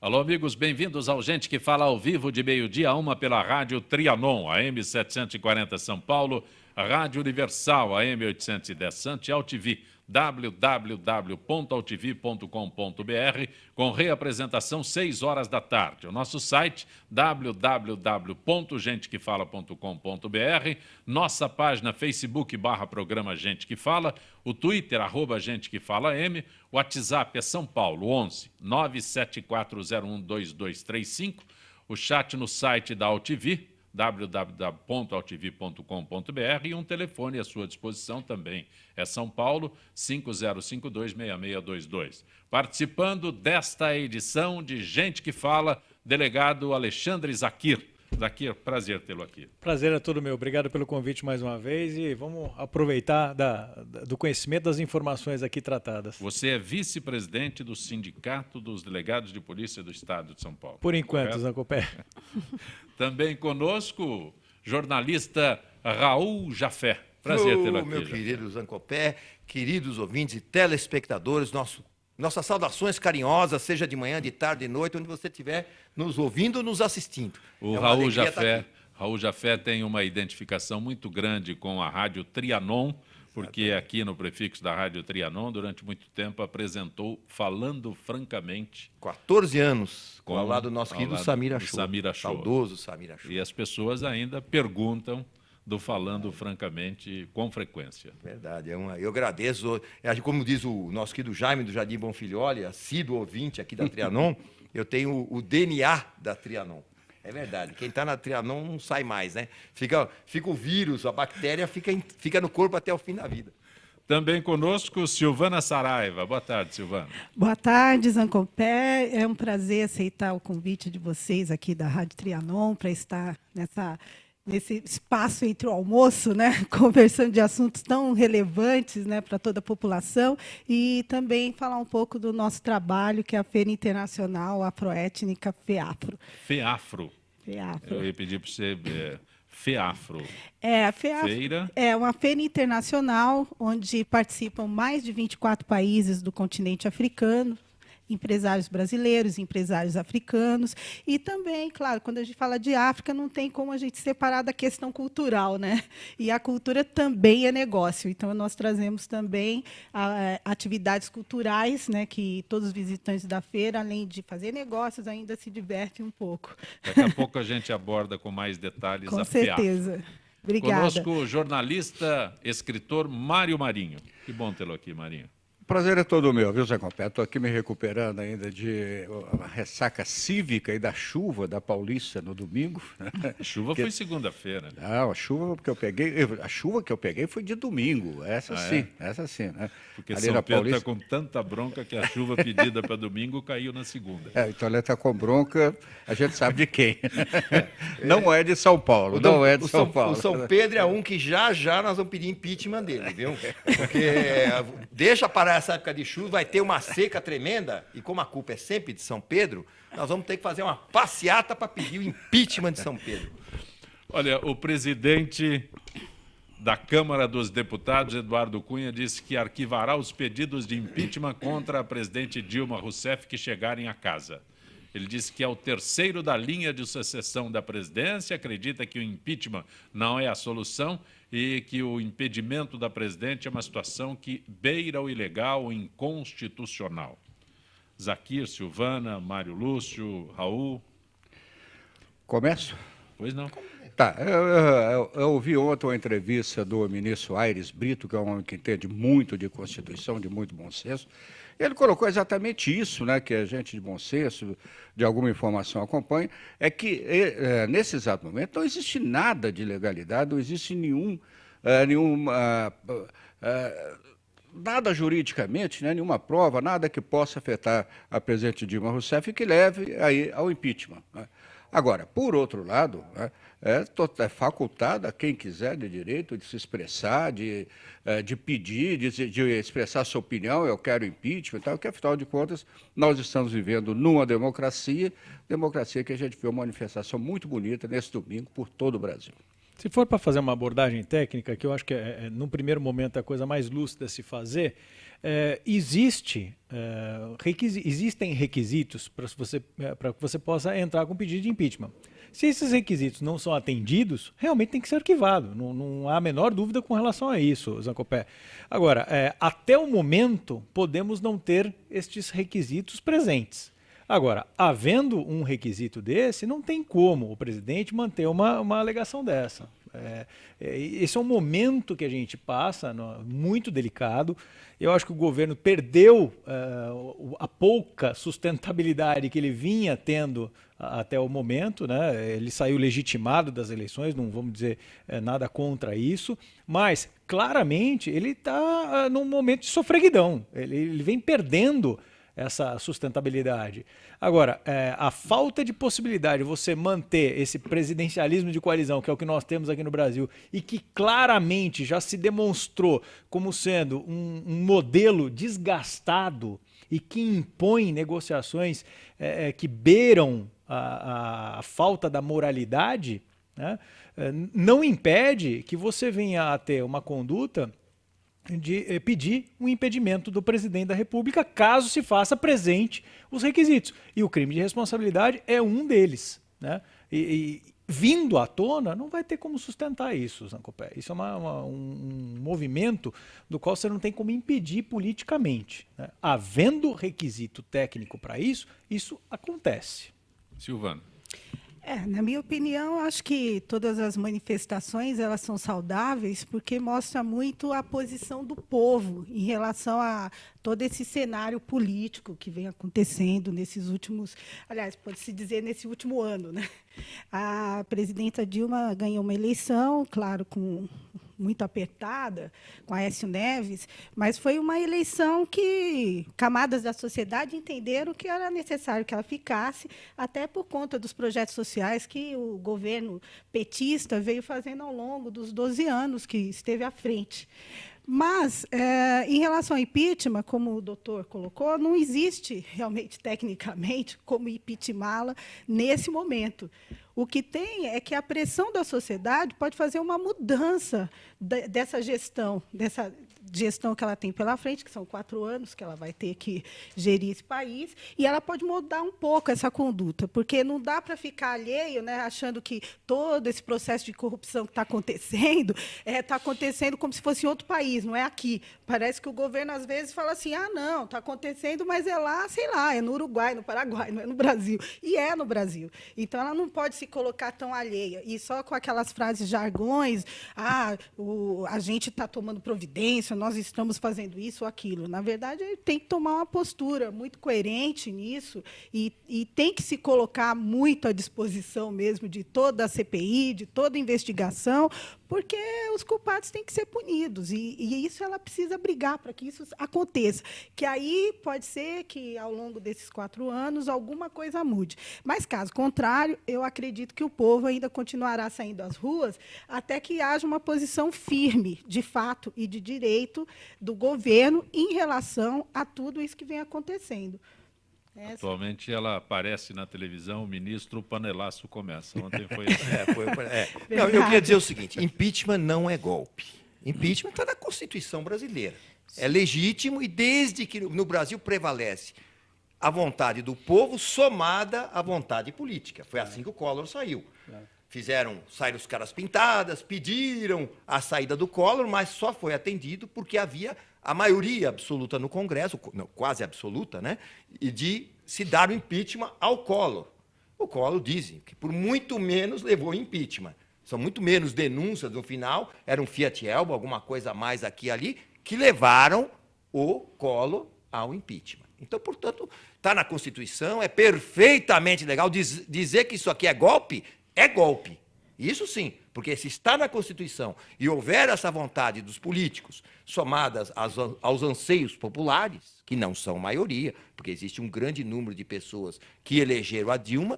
Alô, amigos, bem-vindos ao Gente que Fala ao vivo de meio-dia a 1 pela Rádio Trianon, AM 740 São Paulo, Rádio Universal, AM 810 Santos e AltV, www.altv.com.br, com reapresentação 6 horas da tarde. O nosso site, www.gentequefala.com.br, nossa página Facebook/programa Gente que Fala, o Twitter, @Gente que Fala M, o WhatsApp é São Paulo, 11 974012235, o chat no site da AltV, www.altv.com.br e um telefone à sua disposição também. É São Paulo, 5052-6622. Participando desta edição de Gente que Fala, delegado Alexandre Zakir. Zakir, prazer tê-lo aqui. Prazer é todo meu. Obrigado pelo convite mais uma vez e vamos aproveitar do conhecimento das informações aqui tratadas. Você é vice-presidente do Sindicato dos Delegados de Polícia do Estado de São Paulo. Por enquanto, Zancopé. Também conosco, jornalista Raul Jafé. Prazer tê-lo aqui. Meu querido Zancopé, queridos ouvintes e telespectadores, nossas saudações carinhosas, seja de manhã, de tarde, de noite, onde você estiver nos ouvindo ou nos assistindo. O Raul Jafé tem uma identificação muito grande com a Rádio Trianon, porque aqui no prefixo da Rádio Trianon, durante muito tempo, apresentou Falando Francamente. 14 anos, ao lado do nosso querido Samir Achour. Saudoso Samir Achour. E as pessoas ainda perguntam do Falando Francamente com frequência. Verdade, eu agradeço. Como diz o nosso querido Jaime do Jardim Bonfilholi, assíduo ouvinte aqui da Trianon, eu tenho o DNA da Trianon. É verdade, quem está na Trianon não sai mais, né? Fica o vírus, a bactéria fica no corpo até o fim da vida. Também conosco, Silvana Saraiva. Boa tarde, Silvana. Boa tarde, Zancopé. É um prazer aceitar o convite de vocês aqui da Rádio Trianon para estar nesse espaço entre o almoço, né, conversando de assuntos tão relevantes, né, para toda a população e também falar um pouco do nosso trabalho, que é a Feira Internacional Afroétnica FEAFRO. FEAFRO. Eu ia pedir para você... FEAFRO. A FEAFRO é uma feira internacional onde participam mais de 24 países do continente africano, empresários brasileiros, empresários africanos e também, claro, quando a gente fala de África, não tem como a gente separar da questão cultural, né? E a cultura também é negócio. Então, nós trazemos também atividades culturais, né, que todos os visitantes da feira, além de fazer negócios, ainda se divertem um pouco. Daqui a pouco a gente aborda com mais detalhes com a certeza. FEAFRO. Obrigada. Conosco o jornalista, escritor Mário Marinho. Que bom tê-lo aqui, Marinho. Prazer é todo meu, viu, Zé Compé? Estou aqui me recuperando ainda de uma ressaca cívica e da chuva da Paulista no domingo. A chuva foi segunda-feira. Não, a chuva que eu peguei foi de domingo. Essa sim, né? Porque ali São Pedro está com tanta bronca que a chuva pedida para domingo caiu na segunda. Então ele está com bronca, a gente sabe de quem. Não é de São Paulo, não é de São Paulo. O São Pedro é um que já nós vamos pedir impeachment dele, viu? Porque deixa parar essa época de chuva, vai ter uma seca tremenda, e como a culpa é sempre de São Pedro, nós vamos ter que fazer uma passeata para pedir o impeachment de São Pedro. Olha, o presidente da Câmara dos Deputados, Eduardo Cunha, disse que arquivará os pedidos de impeachment contra a presidente Dilma Rousseff que chegarem à casa. Ele disse que é o terceiro da linha de sucessão da presidência, acredita que o impeachment não é a solução e que o impedimento da presidente é uma situação que beira o ilegal, o inconstitucional. Zakir, Silvana, Mário Lúcio, Raul. Começo? Pois não. Tá, eu ouvi ontem uma entrevista do ministro Aires Brito, que é um homem que entende muito de Constituição, de muito bom senso. Ele colocou exatamente isso, né, que a gente de bom senso, de alguma informação acompanha, é que nesse exato momento não existe nada de legalidade, não existe nada juridicamente, né, nenhuma prova, nada que possa afetar a presidente Dilma Rousseff e que leve aí ao impeachment, né. Agora, por outro lado, né, é facultado a quem quiser de direito de se expressar, de pedir, de expressar sua opinião, eu quero impeachment e tal, que afinal de contas nós estamos vivendo numa democracia que a gente viu uma manifestação muito bonita nesse domingo por todo o Brasil. Se for para fazer uma abordagem técnica, que eu acho que num primeiro momento a coisa mais lúcida a se fazer, existem requisitos para que você possa entrar com pedido de impeachment. Se esses requisitos não são atendidos, realmente tem que ser arquivado. Não há a menor dúvida com relação a isso, Zancopé. Agora, até o momento, podemos não ter estes requisitos presentes. Agora, havendo um requisito desse, não tem como o presidente manter uma alegação dessa. Esse é um momento que a gente passa, muito delicado. Eu acho que o governo perdeu a pouca sustentabilidade que ele vinha tendo até o momento, né? Ele saiu legitimado das eleições, não vamos dizer nada contra isso, mas claramente ele está num momento de sofreguidão. Ele vem perdendo essa sustentabilidade. Agora, a falta de possibilidade de você manter esse presidencialismo de coalizão, que é o que nós temos aqui no Brasil, e que claramente já se demonstrou como sendo um modelo desgastado e que impõe negociações que beiram a falta da moralidade, né, não impede que você venha a ter uma conduta de pedir um impedimento do presidente da República, caso se faça presente os requisitos. E o crime de responsabilidade é um deles, né? E vindo à tona, não vai ter como sustentar isso, Zancopé. Isso é um movimento do qual você não tem como impedir politicamente, né? Havendo requisito técnico para isso, isso acontece. Silvana. Na minha opinião, acho que todas as manifestações elas são saudáveis porque mostra muito a posição do povo em relação a todo esse cenário político que vem acontecendo nesses últimos, aliás, pode-se dizer nesse último ano, né? A presidenta Dilma ganhou uma eleição, claro, muito apertada, com Aécio Neves, mas foi uma eleição que camadas da sociedade entenderam que era necessário que ela ficasse, até por conta dos projetos sociais que o governo petista veio fazendo ao longo dos 12 anos que esteve à frente. Mas, em relação ao impeachment, como o doutor colocou, não existe realmente, tecnicamente, como impeachmá-la nesse momento. O que tem é que a pressão da sociedade pode fazer uma mudança dessa gestão que ela tem pela frente, que são 4 anos que ela vai ter que gerir esse país, e ela pode mudar um pouco essa conduta, porque não dá para ficar alheio, né, achando que todo esse processo de corrupção que está acontecendo como se fosse em outro país, não é aqui. Parece que o governo, às vezes, fala assim, não, está acontecendo, mas é lá, sei lá, é no Uruguai, no Paraguai, não é no Brasil. E é no Brasil. Então, ela não pode se colocar tão alheia. E só com aquelas frases jargões, a gente está tomando providência, nós estamos fazendo isso ou aquilo. Na verdade, tem que tomar uma postura muito coerente nisso e tem que se colocar muito à disposição mesmo de toda a CPI, de toda a investigação, porque os culpados têm que ser punidos. E isso ela precisa brigar para que isso aconteça. Que aí pode ser que, ao longo desses 4 anos, alguma coisa mude. Mas, caso contrário, eu acredito que o povo ainda continuará saindo às ruas até que haja uma posição firme, de fato e de direito, do governo em relação a tudo isso que vem acontecendo. Atualmente ela aparece na televisão, o ministro Panelaço começa. Ontem foi Não, eu queria dizer o seguinte, impeachment não é golpe. Impeachment está na Constituição brasileira. É legítimo e desde que no Brasil prevalece a vontade do povo somada à vontade política. Foi assim que o Collor saiu. Saíram os caras pintadas, pediram a saída do Collor, mas só foi atendido porque havia a maioria absoluta no Congresso, não, quase absoluta, né? E de se dar o impeachment ao Collor. O Collor dizem que por muito menos levou impeachment. São muito menos denúncias no final, era um Fiat Elba, alguma coisa a mais aqui e ali, que levaram o Collor ao impeachment. Então, portanto, está na Constituição, é perfeitamente legal dizer que isso aqui é golpe. Isso sim, porque se está na Constituição e houver essa vontade dos políticos somadas aos anseios populares, que não são maioria, porque existe um grande número de pessoas que elegeram a Dilma,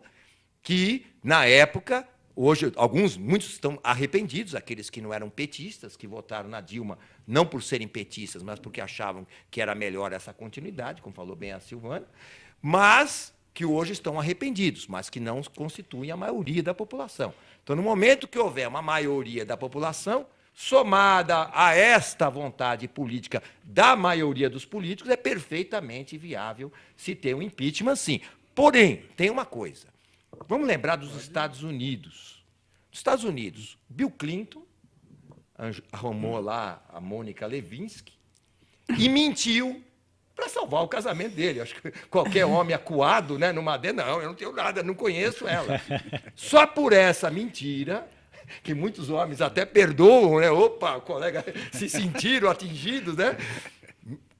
que, na época, hoje, muitos estão arrependidos, aqueles que não eram petistas, que votaram na Dilma, não por serem petistas, mas porque achavam que era melhor essa continuidade, como falou bem a Silvana, mas que hoje estão arrependidos, mas que não constituem a maioria da população. Então, no momento que houver uma maioria da população, somada a esta vontade política da maioria dos políticos, é perfeitamente viável se ter um impeachment, sim. Porém, tem uma coisa. Vamos lembrar dos Estados Unidos. Nos Estados Unidos, Bill Clinton arrumou lá a Mônica Lewinsky e mentiu para salvar o casamento dele. Acho que qualquer homem acuado, né, numa não, eu não tenho nada, não conheço ela. Só por essa mentira, que muitos homens até perdoam, né? Opa, o colega se sentiram atingidos, né?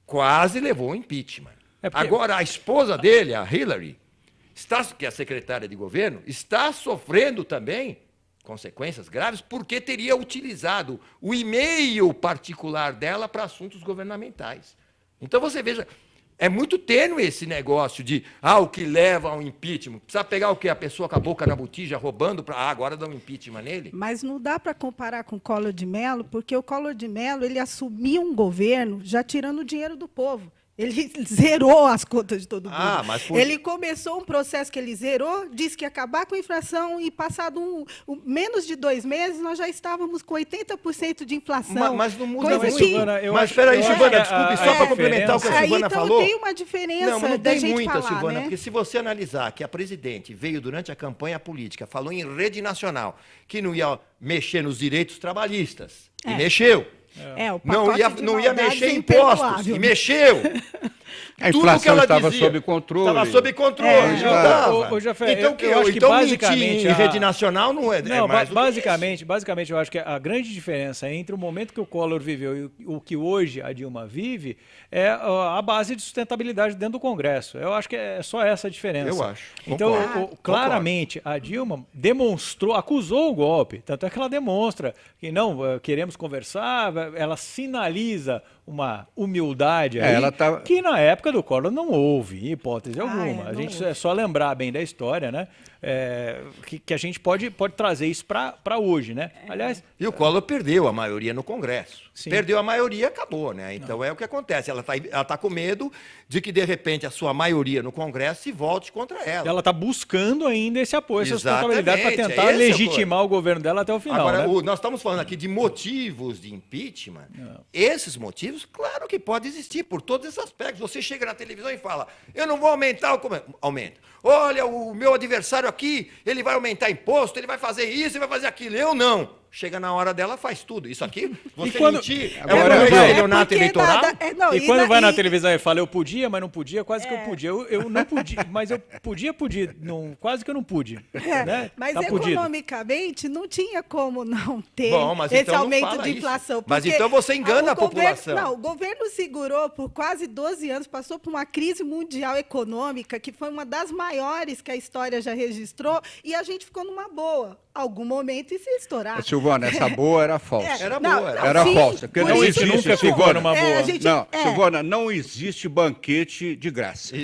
Quase levou ao impeachment. Agora, a esposa dele, a Hillary, que é a secretária de governo, está sofrendo também consequências graves porque teria utilizado o e-mail particular dela para assuntos governamentais. Então, você veja, é muito tênue esse negócio de o que leva ao impeachment. Precisa pegar o quê? A pessoa com a boca na botija, roubando, para agora dar um impeachment nele? Mas não dá para comparar com o Collor de Mello, porque o Collor de Mello ele assumiu um governo já tirando o dinheiro do povo. Ele zerou as contas de todo mundo. Ele começou um processo que ele zerou, disse que ia acabar com a inflação e, passado menos de 2 meses, nós já estávamos com 80% de inflação. Mas não muda muito. Silvana, mas espera aí, Silvana, desculpe, só para complementar o que a Silvana falou. Então tem uma diferença não tem gente muita, falar, Silvana, né? porque se você analisar que a presidente veio durante a campanha política, falou em rede nacional, que não ia mexer nos direitos trabalhistas, e mexeu. Não ia mexer em impostos, e mexeu. A inflação estava sob controle. Estava sob controle. Então basicamente, em rede nacional não é, não, mais basicamente, eu acho que a grande diferença entre o momento que o Collor viveu e o que hoje a Dilma vive é a base de sustentabilidade dentro do Congresso. Eu acho que é só essa a diferença. Eu acho. Então, claramente, a Dilma demonstrou, acusou o golpe, tanto é que ela demonstra que não, queremos conversar, ela sinaliza uma humildade aí, que na época do Collor não houve, em hipótese alguma. A gente é só lembrar bem da história, né? Que a gente pode trazer isso para hoje, né? Aliás, e o Collor perdeu a maioria no Congresso. Sim. Perdeu a maioria, acabou, né? Então é o que acontece. Ela tá com medo de que, de repente, a sua maioria no Congresso se volte contra ela. Ela está buscando ainda esse apoio, essa sustentabilidade para tentar legitimar o governo dela até o final. Agora, né? Nós estamos falando aqui de motivos de impeachment. Esses motivos, claro que pode existir, por todos esses aspectos. Você chega na televisão e fala, eu não vou aumentar aumenta. Olha, o meu adversário aqui, ele vai aumentar imposto, ele vai fazer isso, ele vai fazer aquilo. Eu não. Chega na hora dela, faz tudo. Isso aqui, você mentir, agora, estelionato eleitoral. E quando vai na televisão e fala, eu podia, mas não podia, quase que eu podia. Eu não podia, mas eu podia, não, quase que eu não pude. Né? Mas tá economicamente não tinha como não ter esse então aumento de inflação. Mas então você engana a população. O governo segurou por quase 12 anos, passou por uma crise mundial econômica, que foi uma das maiores que a história já registrou, e a gente ficou numa boa. Algum momento isso ia estourar. Silvana, essa boa era falsa. Era boa. Era falsa. Porque não existe, nunca ficou numa boa. Silvana, não existe banquete de graça.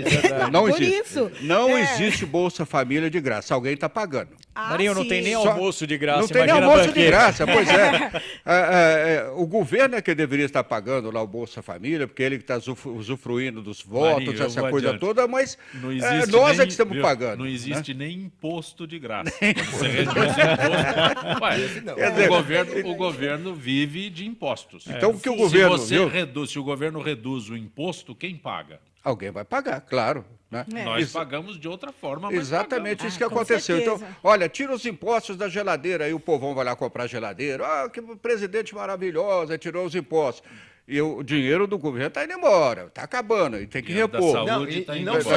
Não existe. Isso. Não existe Bolsa Família de graça. Alguém está pagando. Marinho, não tem nem almoço de graça. Não tem nem almoço de graça, pois é. O governo é que deveria estar pagando lá o Bolsa Família, porque ele que está usufruindo dos votos, Marinho, essa coisa toda, mas nós é que estamos pagando. Não existe nem imposto de graça. O governo vive de impostos. Então, o que o governo... Se o governo reduz o imposto, quem paga? Alguém vai pagar, claro. Né? Nós pagamos de outra forma, mas exatamente isso que aconteceu. Certeza. Então, olha, tira os impostos da geladeira, aí o povão vai lá comprar geladeira. Que presidente maravilhoso, aí tirou os impostos. E o dinheiro do governo está indo embora, está acabando, e tem que repor. Da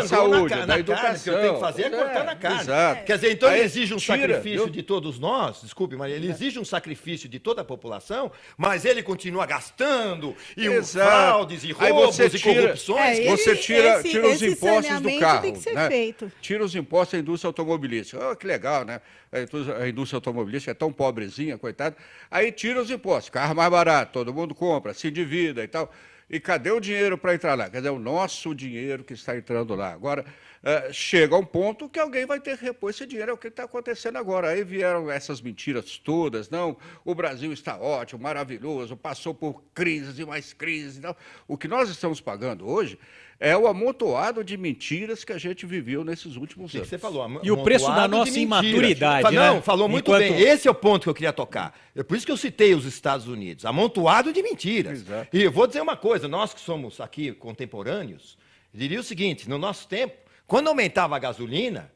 saúde, da educação. O que eu tenho que fazer é cortar na carne. Exato. Quer dizer, então ele exige um sacrifício de todos nós, desculpe, mas ele exige um sacrifício de toda a população, mas ele continua gastando, e fraudes, e roubos, e corrupções. Você tira os impostos do carro. Tem que ser feito. Tira os impostos da indústria automobilística. Que legal, né? A indústria automobilística é tão pobrezinha, coitada. Aí tira os impostos, carro mais barato, todo mundo compra, se divida e tal. E cadê o dinheiro para entrar lá? Quer dizer, é o nosso dinheiro que está entrando lá. Agora, chega a um ponto que alguém vai ter que repor esse dinheiro, é o que está acontecendo agora. Aí vieram essas mentiras todas, não, o Brasil está ótimo, maravilhoso, passou por crises e mais crises. Não. O que nós estamos pagando hoje é o amontoado de mentiras que a gente viveu nesses últimos anos. Você falou, E o preço da nossa imaturidade, Não, né? falou muito bem. Esse é o ponto que eu queria tocar. É por isso que eu citei os Estados Unidos. Amontoado de mentiras. Exato. E eu vou dizer uma coisa, nós que somos aqui contemporâneos, diria o seguinte, no nosso tempo, quando aumentava a gasolina,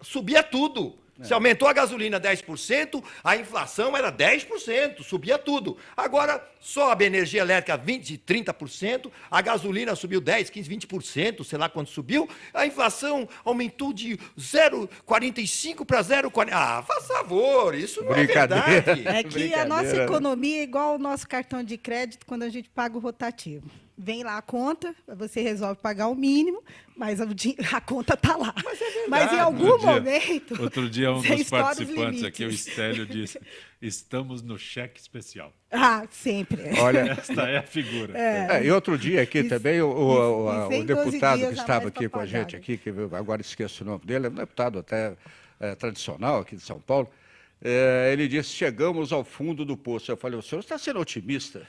subia tudo. Se aumentou a gasolina 10%, a inflação era 10%, subia tudo. Agora, sobe a energia elétrica 20%, 30%, a gasolina subiu 10%, 15%, 20%, sei lá quanto subiu, a inflação aumentou de 0,45 para 0,40. Ah, faz favor, isso não é verdade. É que a nossa economia é igual ao nosso cartão de crédito quando a gente paga o rotativo. Vem lá a conta, você resolve pagar o mínimo, mas a conta está lá. Mas em algum momento... Outro dia um dos participantes aqui, o Estélio, disse, estamos no cheque especial. Ah, sempre. Olha, esta é a figura. E outro dia aqui também, o deputado que estava aqui com a gente, né? aqui, que eu agora esqueço o nome dele, é um deputado até tradicional aqui de São Paulo, ele disse, chegamos ao fundo do poço. Eu falei, o senhor está sendo otimista?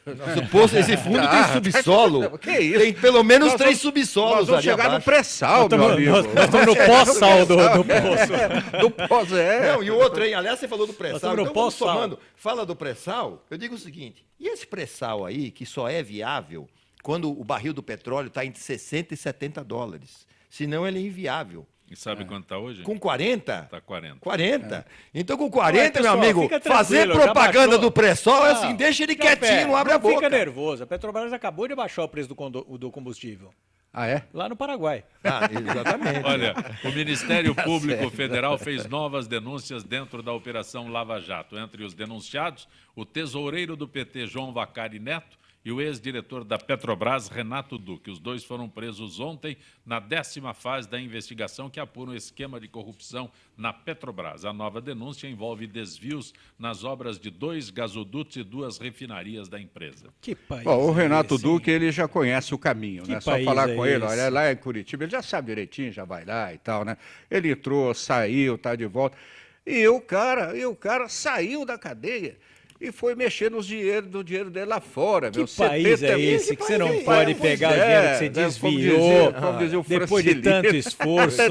Esse fundo tem subsolo. Que isso? Tem pelo menos 3 subsolos Nós vamos ali chegar abaixo. no pré-sal, meu amigo. Nós estamos no pós-sal do poço. Do pós, Não, e o outro, hein? Aliás, você falou do pré-sal. estamos no Então, vamos pós-sal. somando. Fala do pré-sal, eu digo o seguinte, e esse pré-sal aí, que só é viável quando o barril do petróleo está entre 60 e 70 dólares. Senão ele é inviável. E sabe quanto está hoje? Com 40? Está 40. 40. Então, com 40, pessoal, meu amigo, fica fazer tranquilo, já propaganda baixou. do pré-sal é Não, assim, deixa ele não, quietinho, pera, não abre a boca. Fica nervoso. A Petrobras acabou de baixar o preço do combustível. Ah, é? Lá no Paraguai. Ah, exatamente. Olha, o Ministério Público Federal fez novas denúncias dentro da Operação Lava Jato. Entre os denunciados, o tesoureiro do PT, João Vacari Neto, e o ex-diretor da Petrobras, Renato Duque. Os dois foram presos ontem na 10ª fase da investigação que apura um esquema de corrupção na Petrobras. A nova denúncia envolve desvios nas obras de 2 gasodutos e 2 refinarias da empresa. Que país. Bom, o Renato esse, Duque, ele já conhece o caminho, Que né? Só país falar é com ele, esse? olha, lá em Curitiba, ele já sabe direitinho, já vai lá e tal, né? Ele entrou, saiu, tá de volta. E o cara saiu da cadeia e foi mexer no dinheiro dele lá fora. Que meu. país é esse que você não pode pegar o dinheiro que você desviou depois de tanto esforço,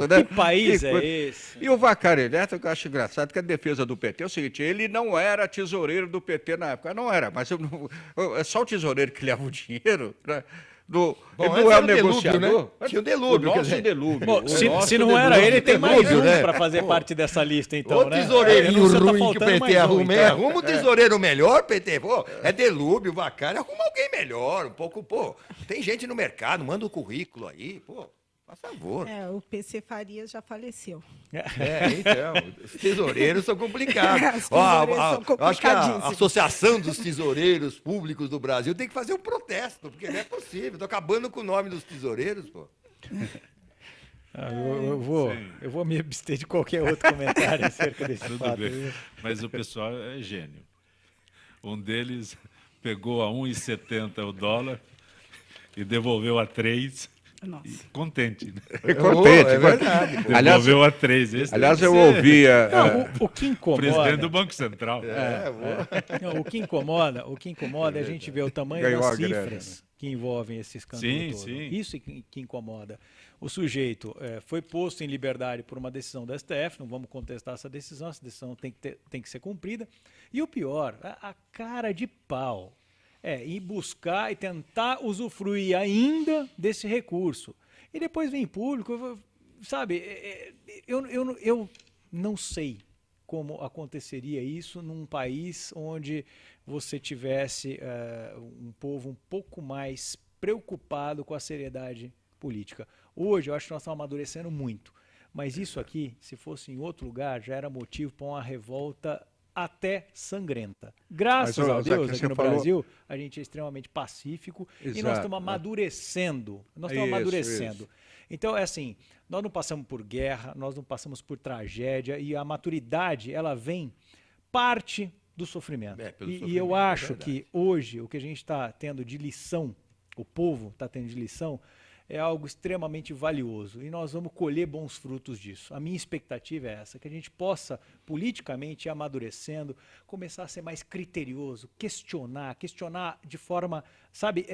né? Que país é esse? E o Vacari Neto, que eu acho engraçado, que a defesa do PT é o seguinte, ele não era tesoureiro do PT na época, não era, mas é só o tesoureiro que leva o dinheiro, né? Bom, ele não é o negociador. Delúbio, né? Tinha o delúbio, o quer nosso dizer. delúbio. Bom, se não era ele, tem mais um para fazer parte dessa lista, então, O né? tesoureirinho Tá ruim que o faltando PT mais um, arruma, então. arruma um tesoureiro melhor, PT, pô, é delúbio, Vacari, arruma alguém melhor, um pouco, pô, tem gente no mercado, manda um currículo aí, pô, faz favor. O PC Farias já faleceu. Então, os tesoureiros são complicados. Os tesoureiros são Acho que a complicadíssimos. Associação dos Tesoureiros Públicos do Brasil tem que fazer um protesto, porque não é possível, tô acabando com o nome dos tesoureiros, pô. Eu vou me abster de qualquer outro comentário acerca desse Tudo fato. bem. Mas o pessoal é gênio. Um deles pegou a 1,70 o dólar e devolveu a 3. Nossa. Contente, né? Contente. É verdade. Devolveu a 3. Esse Aliás, deve eu ser ouvia... Não, o que incomoda... presidente do Banco Central. Não, o que incomoda é a gente ver o tamanho Ganhou das a grana, cifras que envolvem esse escândalo Sim, todo. sim. Isso que incomoda. O sujeito foi posto em liberdade por uma decisão da STF, não vamos contestar essa decisão tem que ser cumprida. E o pior, a cara de pau ir buscar e tentar usufruir ainda desse recurso. E depois vem em público, sabe, eu não sei como aconteceria isso num país onde você tivesse um povo um pouco mais preocupado com a seriedade política. Hoje eu acho que nós estamos amadurecendo muito, mas isso aqui, se fosse em outro lugar, já era motivo para uma revolta até sangrenta. Graças a Deus, aqui no Brasil, a gente é extremamente pacífico e nós estamos amadurecendo. Isso. Então, é assim, nós não passamos por guerra, nós não passamos por tragédia e a maturidade, ela vem parte do sofrimento. E eu acho que hoje o que a gente está tendo de lição o povo está tendo de lição, é algo extremamente valioso e nós vamos colher bons frutos disso. A minha expectativa é essa, que a gente possa, politicamente, ir amadurecendo, começar a ser mais criterioso, questionar de forma, sabe,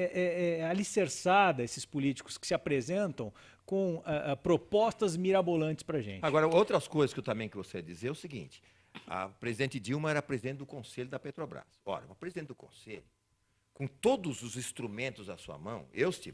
alicerçada esses políticos que se apresentam com propostas mirabolantes para a gente. Agora, outras coisas que eu também gostaria de dizer é o seguinte, a presidente Dilma era presidente do Conselho da Petrobras. Ora, o presidente do Conselho, com todos os instrumentos à sua mão, eu se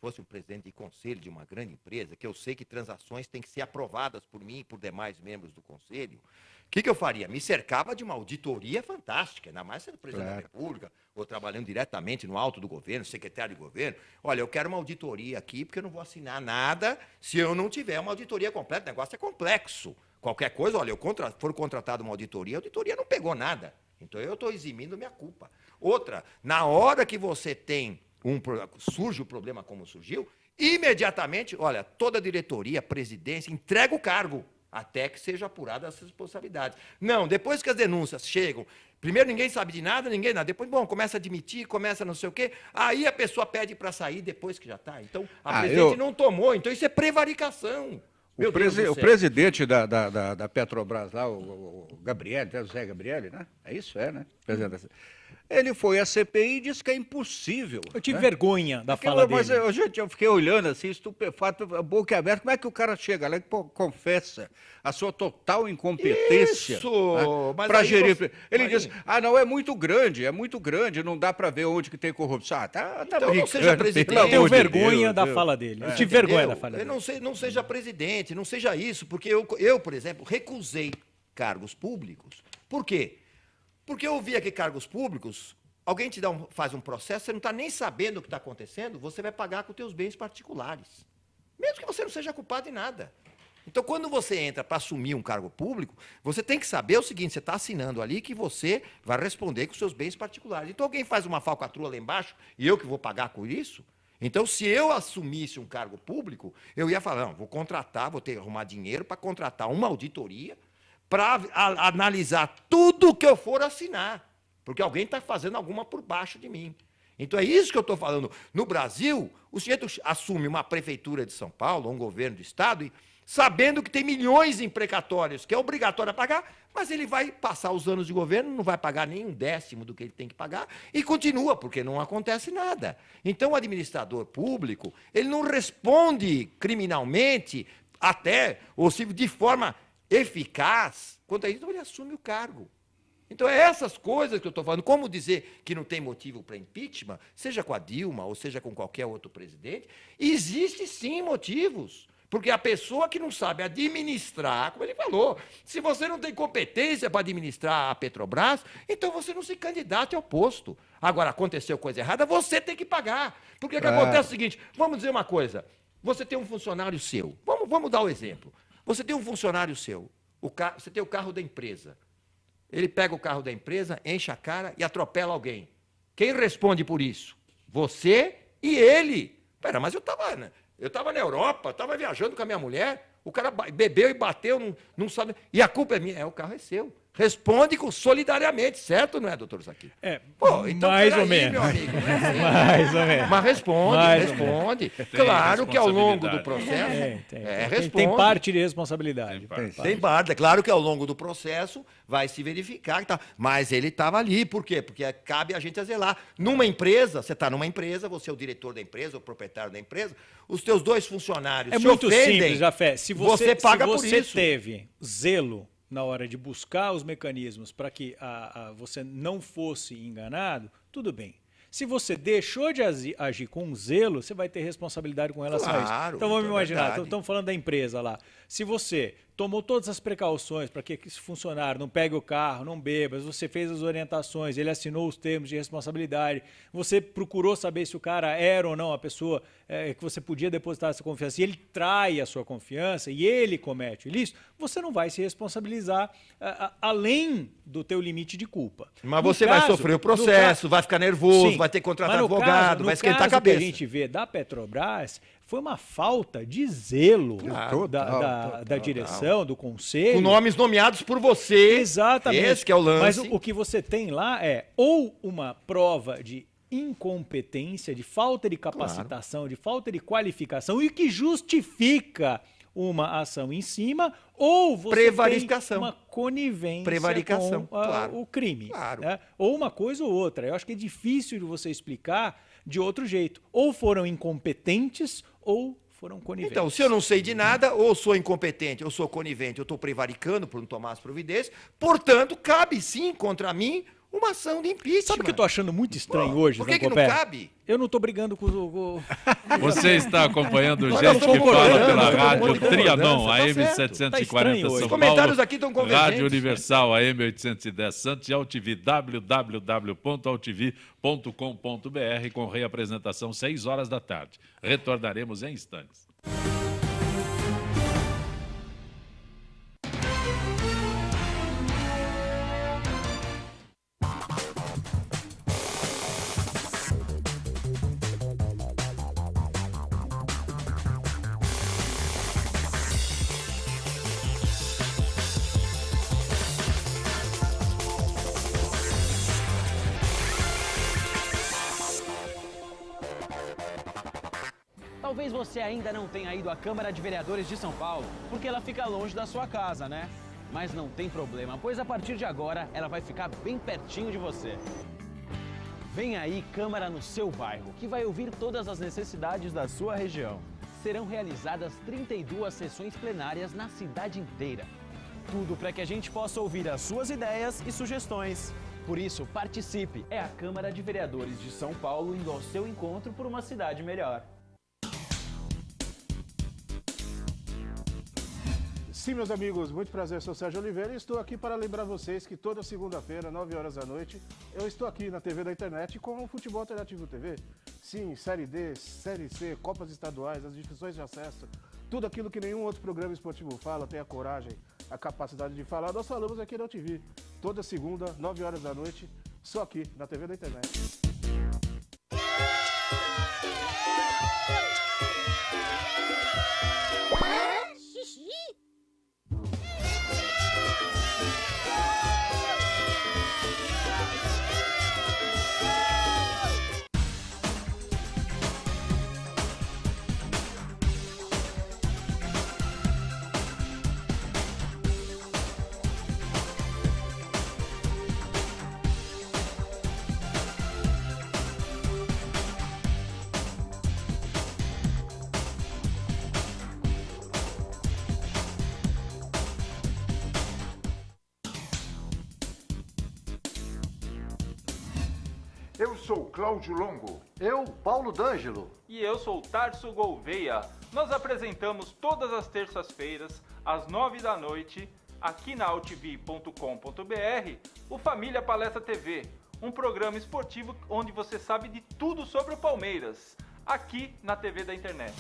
fosse um presidente de conselho de uma grande empresa, que eu sei que transações têm que ser aprovadas por mim e por demais membros do conselho, o que eu faria? Me cercava de uma auditoria fantástica, ainda mais sendo presidente da República, ou trabalhando diretamente no alto do governo, secretário de governo. Olha, eu quero uma auditoria aqui, porque eu não vou assinar nada se eu não tiver uma auditoria completa. O negócio é complexo. Qualquer coisa, olha, for contratado uma auditoria, a auditoria não pegou nada. Então, eu estou eximindo minha culpa. Outra, na hora que você tem surge o problema como surgiu, imediatamente, olha, toda a diretoria, presidência, entrega o cargo, até que seja apurada as responsabilidades. Não, depois que as denúncias chegam, primeiro ninguém sabe de nada, depois, começa a admitir, começa não sei o quê, aí a pessoa pede para sair depois que já está. Então, a presidente não tomou, então isso é prevaricação. O presidente da Petrobras lá, o Gabriel, o Zé Gabriel, né? É isso, né? Presidente. Ele foi à CPI e disse que é impossível. Eu tive vergonha da fala dele. Mas, eu fiquei olhando assim, estupefato, boca aberta. Como é que o cara chega lá e confessa a sua total incompetência para gerir? Ele diz, não, é muito grande, não dá para ver onde que tem corrupção. Tá então não seja presidente. Eu tenho vergonha da fala dele. Eu tive vergonha da fala dele. Não seja presidente, não seja isso, porque eu, por exemplo, recusei cargos públicos. Por quê? Porque eu via que cargos públicos, alguém faz um processo, você não está nem sabendo o que está acontecendo, você vai pagar com os teus bens particulares. Mesmo que você não seja culpado de nada. Então, quando você entra para assumir um cargo público, você tem que saber o seguinte, você está assinando ali que você vai responder com os seus bens particulares. Então, alguém faz uma falcatrua lá embaixo e eu que vou pagar com isso? Então, se eu assumisse um cargo público, eu ia falar, vou ter que arrumar dinheiro para contratar uma auditoria para analisar tudo que eu for assinar, porque alguém está fazendo alguma por baixo de mim. Então, é isso que eu estou falando. No Brasil, o sujeito assume uma prefeitura de São Paulo, ou um governo do Estado, e sabendo que tem milhões em precatórios, que é obrigatório a pagar, mas ele vai passar os anos de governo, não vai pagar nem 1/10 do que ele tem que pagar, e continua, porque não acontece nada. Então, o administrador público, ele não responde criminalmente, ou de forma eficaz, quanto a isso, então ele assume o cargo. Então, é essas coisas que eu estou falando. Como dizer que não tem motivo para impeachment, seja com a Dilma ou seja com qualquer outro presidente, existe sim motivos. Porque a pessoa que não sabe administrar, como ele falou, se você não tem competência para administrar a Petrobras, então você não se candidate ao posto. Agora, aconteceu coisa errada, você tem que pagar. Porque que acontece o seguinte, vamos dizer uma coisa, você tem um funcionário seu, vamos dar o exemplo. Você tem um funcionário seu, você tem o carro da empresa. Ele pega o carro da empresa, enche a cara e atropela alguém. Quem responde por isso? Você e ele. Pera, mas eu estava na Europa, estava viajando com a minha mulher, o cara bebeu e bateu, não sabe. E a culpa é minha. O carro é seu. Responde solidariamente, certo, não é, doutor Zaquim? Então, mais ou menos. Meu amigo, não é assim. Mais ou menos. Mas responde. Claro que ao longo do processo... responde. Tem parte de responsabilidade. Tem parte. É claro que ao longo do processo vai se verificar que tá. Mas ele estava ali. Por quê? Porque cabe a gente a zelar. Numa empresa, você está numa empresa, você é o diretor da empresa, o proprietário da empresa, os teus 2 funcionários se ofendem. É muito simples, Jafé. Você paga por isso. Se você teve zelo na hora de buscar os mecanismos para que você não fosse enganado, tudo bem. Se você deixou de agir com zelo, você vai ter responsabilidade com relação a isso. Então vamos imaginar, estamos falando da empresa lá. Se você tomou todas as precauções para que esse funcionário não pegue o carro, não beba, você fez as orientações, ele assinou os termos de responsabilidade, você procurou saber se o cara era ou não a pessoa que você podia depositar essa confiança, e ele trai a sua confiança e ele comete o ilícito, você não vai se responsabilizar além do teu limite de culpa. Mas você vai sofrer o processo, vai ficar nervoso, vai ter que contratar advogado, vai esquentar a cabeça. O que a gente vê da Petrobras foi uma falta de zelo da direção, do conselho. Com nomes nomeados por você. Exatamente. Esse que é o lance. Mas o que você tem lá é ou uma prova de incompetência, de falta de capacitação, de falta de qualificação e que justifica uma ação em cima, ou você tem uma conivência com o crime. Claro. Né? Ou uma coisa ou outra. Eu acho que é difícil de você explicar de outro jeito. Ou foram incompetentes ou foram coniventes. Então, se eu não sei de nada, ou sou incompetente, ou sou conivente, eu estou prevaricando por não tomar as providências, portanto, cabe sim contra mim uma ação de impeachment. Sabe o que eu estou achando muito estranho hoje, Por que não cabe? Eu não estou brigando com o... Você está acompanhando Não, gente eu que tô fala concordando, pela todo rádio mundo Trianon, concordando, AM tá certo. 740 São Os Paulo, comentários aqui estão convergentes. Rádio Universal, AM 810 Santos e AltV, www.altv.com.br, com reapresentação 6 horas da tarde. Retornaremos em instantes. Talvez você ainda não tenha ido à Câmara de Vereadores de São Paulo, porque ela fica longe da sua casa, né? Mas não tem problema, pois a partir de agora ela vai ficar bem pertinho de você. Vem aí Câmara no seu bairro, que vai ouvir todas as necessidades da sua região. Serão realizadas 32 sessões plenárias na cidade inteira. Tudo para que a gente possa ouvir as suas ideias e sugestões. Por isso, participe! É a Câmara de Vereadores de São Paulo indo ao seu encontro por uma cidade melhor. Sim, meus amigos, muito prazer, sou Sérgio Oliveira e estou aqui para lembrar vocês que toda segunda-feira, 9 horas da noite, eu estou aqui na TV da internet com o Futebol Alternativo TV. Sim, Série D, Série C, Copas Estaduais, as discussões de acesso, tudo aquilo que nenhum outro programa esportivo fala, tem a coragem, a capacidade de falar, nós falamos aqui na TV. Toda segunda, 9 horas da noite, só aqui na TV da internet. Eu sou Cláudio Longo. Eu, Paulo D'Angelo. E eu sou Tarso Gouveia. Nós apresentamos todas as terças-feiras, às 9 da noite, aqui na altv.com.br, o Família Palestra TV, um programa esportivo onde você sabe de tudo sobre o Palmeiras, aqui na TV da internet.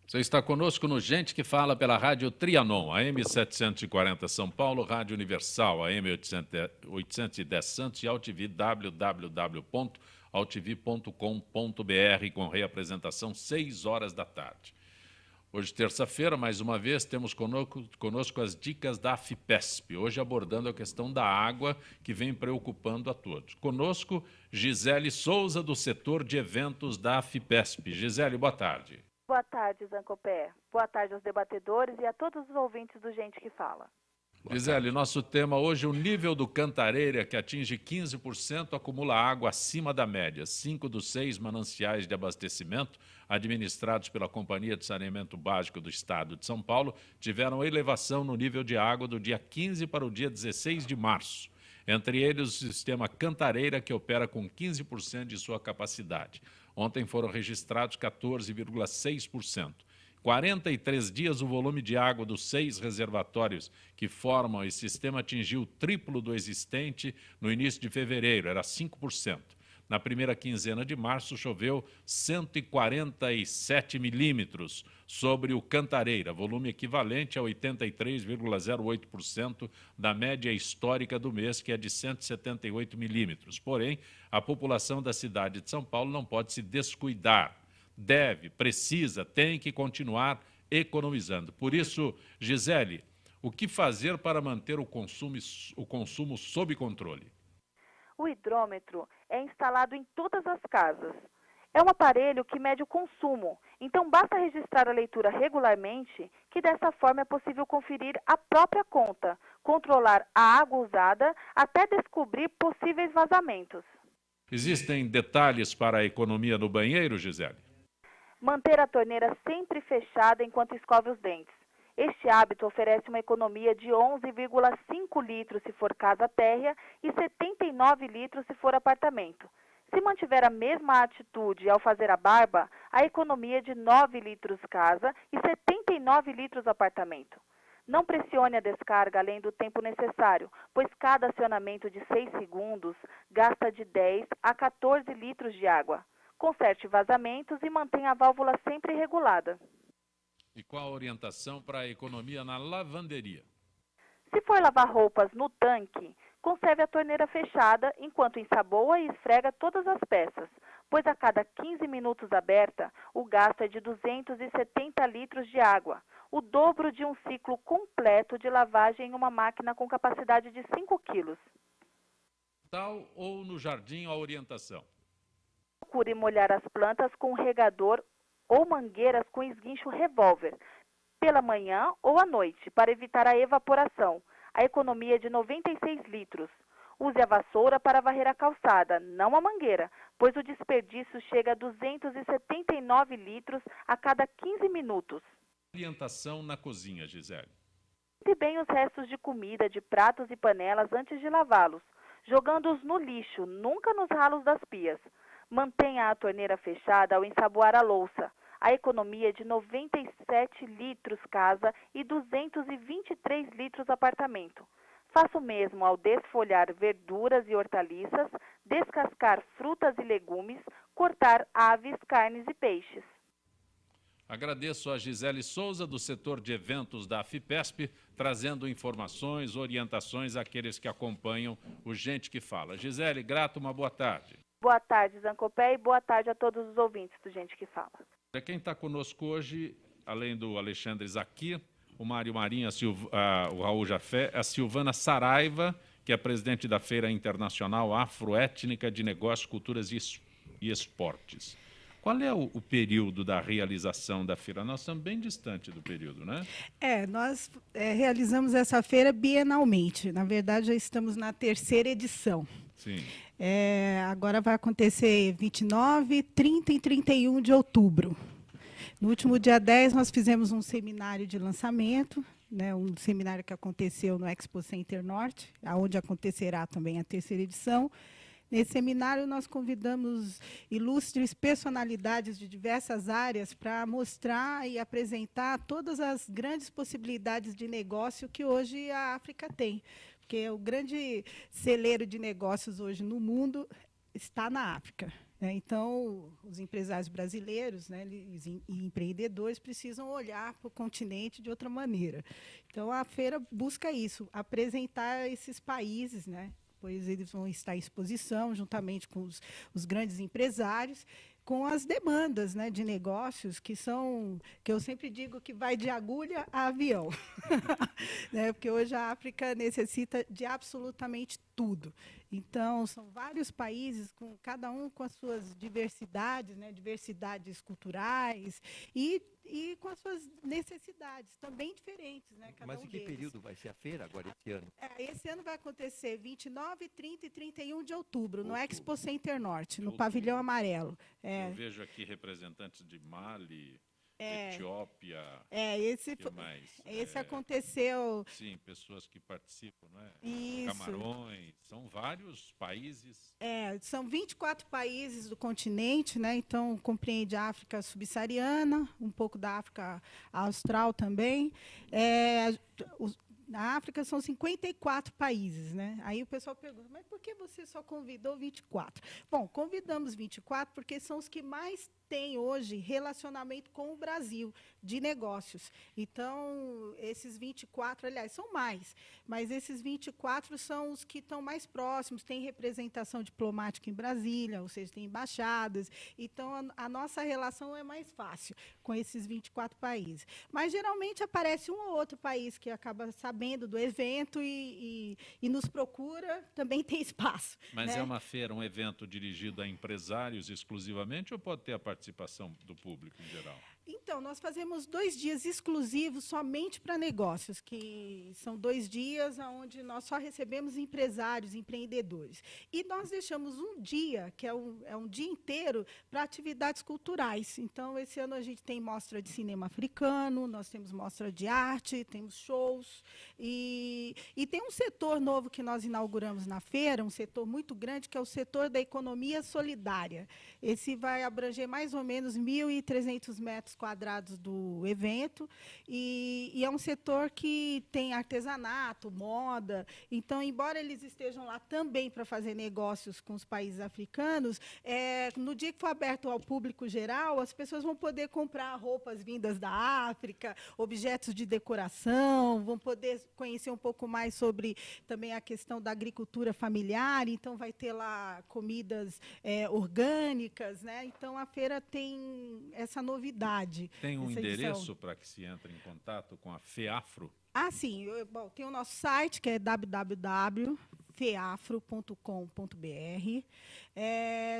Você está conosco no Gente que Fala pela Rádio Trianon, AM 740 São Paulo, Rádio Universal, AM 810 Santos e AltV, www.altv.com.br, com reapresentação 6 horas da tarde. Hoje, terça-feira, mais uma vez, temos conosco as dicas da AFIPESP, hoje abordando a questão da água que vem preocupando a todos. Conosco, Gisele Souza, do setor de eventos da AFIPESP. Gisele, boa tarde. Boa tarde, Zancopé. Boa tarde aos debatedores e a todos os ouvintes do Gente que Fala. Gisele, nosso tema hoje é o nível do Cantareira, que atinge 15%, acumula água acima da média. 5 dos 6 mananciais de abastecimento administrados pela Companhia de Saneamento Básico do Estado de São Paulo tiveram elevação no nível de água do dia 15 para o dia 16 de março. Entre eles, o sistema Cantareira, que opera com 15% de sua capacidade. Ontem foram registrados 14,6%. 43 dias, o volume de água dos 6 reservatórios que formam esse sistema atingiu o triplo do existente no início de fevereiro, era 5%. Na primeira quinzena de março, choveu 147 milímetros sobre o Cantareira, volume equivalente a 83,08% da média histórica do mês, que é de 178 milímetros. Porém, a população da cidade de São Paulo não pode se descuidar. Deve, precisa, tem que continuar economizando. Por isso, Gisele, o que fazer para manter o consumo sob controle? O hidrômetro é instalado em todas as casas. É um aparelho que mede o consumo, então basta registrar a leitura regularmente, que dessa forma é possível conferir a própria conta, controlar a água usada até descobrir possíveis vazamentos. Existem detalhes para a economia no banheiro, Gisele? Manter a torneira sempre fechada enquanto escove os dentes. Este hábito oferece uma economia de 11,5 litros se for casa térrea e 79 litros se for apartamento. Se mantiver a mesma atitude ao fazer a barba, a economia é de 9 litros casa e 79 litros apartamento. Não pressione a descarga além do tempo necessário, pois cada acionamento de 6 segundos gasta de 10 a 14 litros de água. Conserte vazamentos e mantenha a válvula sempre regulada. E qual a orientação para a economia na lavanderia? Se for lavar roupas no tanque, conserve a torneira fechada enquanto ensaboa e esfrega todas as peças, pois a cada 15 minutos aberta, o gasto é de 270 litros de água, o dobro de um ciclo completo de lavagem em uma máquina com capacidade de 5 quilos. Tal ou no jardim a orientação? Procure molhar as plantas com um regador ou mangueiras com esguincho revólver, pela manhã ou à noite, para evitar a evaporação. A economia é de 96 litros. Use a vassoura para varrer a calçada, não a mangueira, pois o desperdício chega a 279 litros a cada 15 minutos. Orientação na cozinha, Gisele. Limpe bem os restos de comida, de pratos e panelas antes de lavá-los, jogando-os no lixo, nunca nos ralos das pias. Mantenha a torneira fechada ao ensaboar a louça. A economia é de 97 litros casa e 223 litros apartamento. Faça o mesmo ao desfolhar verduras e hortaliças, descascar frutas e legumes, cortar aves, carnes e peixes. Agradeço a Gisele Souza, do setor de eventos da Afipesp, trazendo informações, orientações àqueles que acompanham o Gente que Fala. Gisele, grato, uma boa tarde. Boa tarde, Zancopé, e boa tarde a todos os ouvintes do Gente que Fala. Quem está conosco hoje, além do Alexandre Zaqui, o Mário Marinho, o Raul Jafé, a Silvana Saraiva, que é presidente da Feira Internacional Afroétnica de Negócios, Culturas e Esportes. Qual é o período da realização da feira? Nós estamos bem distante do período, né? Nós realizamos essa feira bienalmente. Na verdade, já estamos na 3ª edição. Sim. Agora vai acontecer 29, 30 e 31 de outubro. No último dia 10, nós fizemos um seminário de lançamento, né, um seminário que aconteceu no Expo Center Norte, onde acontecerá também a 3ª edição. Nesse seminário, nós convidamos ilustres personalidades de diversas áreas para mostrar e apresentar todas as grandes possibilidades de negócio que hoje a África tem. Porque o grande celeiro de negócios hoje no mundo está na África. Né? Então, os empresários brasileiros, né, e empreendedores precisam olhar para o continente de outra maneira. Então, a feira busca isso, apresentar esses países, né? Pois eles vão estar em exposição, juntamente com os grandes empresários, com as demandas, né, de negócios que eu sempre digo que vai de agulha a avião. Né, porque hoje a África necessita de absolutamente tudo. Então, são vários países, cada um com as suas diversidades, né, diversidades culturais e com as suas necessidades, também diferentes. Né, Mas em que período vai ser a feira agora, esse ano? Esse ano vai acontecer 29, 30 e 31 de outubro, no Expo Center Norte, no Pavilhão Amarelo. Eu vejo aqui representantes de Mali, Etiópia. Esse aconteceu. Sim, pessoas que participam, não é? Isso. Camarões, são vários países. São 24 países do continente, né? Então compreende a África subsaariana, um pouco da África austral também. Na África são 54 países, né? Aí o pessoal pergunta, mas por que você só convidou 24? Bom, convidamos 24 porque são os que mais têm hoje relacionamento com o Brasil, de negócios. Então, esses 24, aliás, são mais, mas esses 24 são os que estão mais próximos, têm representação diplomática em Brasília, ou seja, tem embaixadas. Então, a nossa relação é mais fácil com esses 24 países. Mas, geralmente, aparece um ou outro país que acaba sabendo do evento e nos procura, também tem espaço. Mas né? é uma feira, um evento dirigido a empresários exclusivamente ou pode ter a participação do público em geral? Então, nós fazemos 2 dias exclusivos somente para negócios, que são 2 dias onde nós só recebemos empresários, empreendedores. E nós deixamos um dia, que é um dia inteiro, para atividades culturais. Então, esse ano a gente tem mostra de cinema africano, nós temos mostra de arte, temos shows. E tem um setor novo que nós inauguramos na feira, um setor muito grande, que é o setor da economia solidária. Esse vai abranger mais ou menos 1.300 metros quadrados do evento, e é um setor que tem artesanato, moda. Então, embora eles estejam lá também para fazer negócios com os países africanos, no dia que for aberto ao público geral, as pessoas vão poder comprar roupas vindas da África, objetos de decoração, vão poder conhecer um pouco mais sobre também a questão da agricultura familiar. Então, vai ter lá comidas orgânicas, né? Então, a feira tem essa novidade. Tem um endereço para que se entre em contato com a FEAFRO? Sim. Tem o nosso site, que é www.feafro.com.br.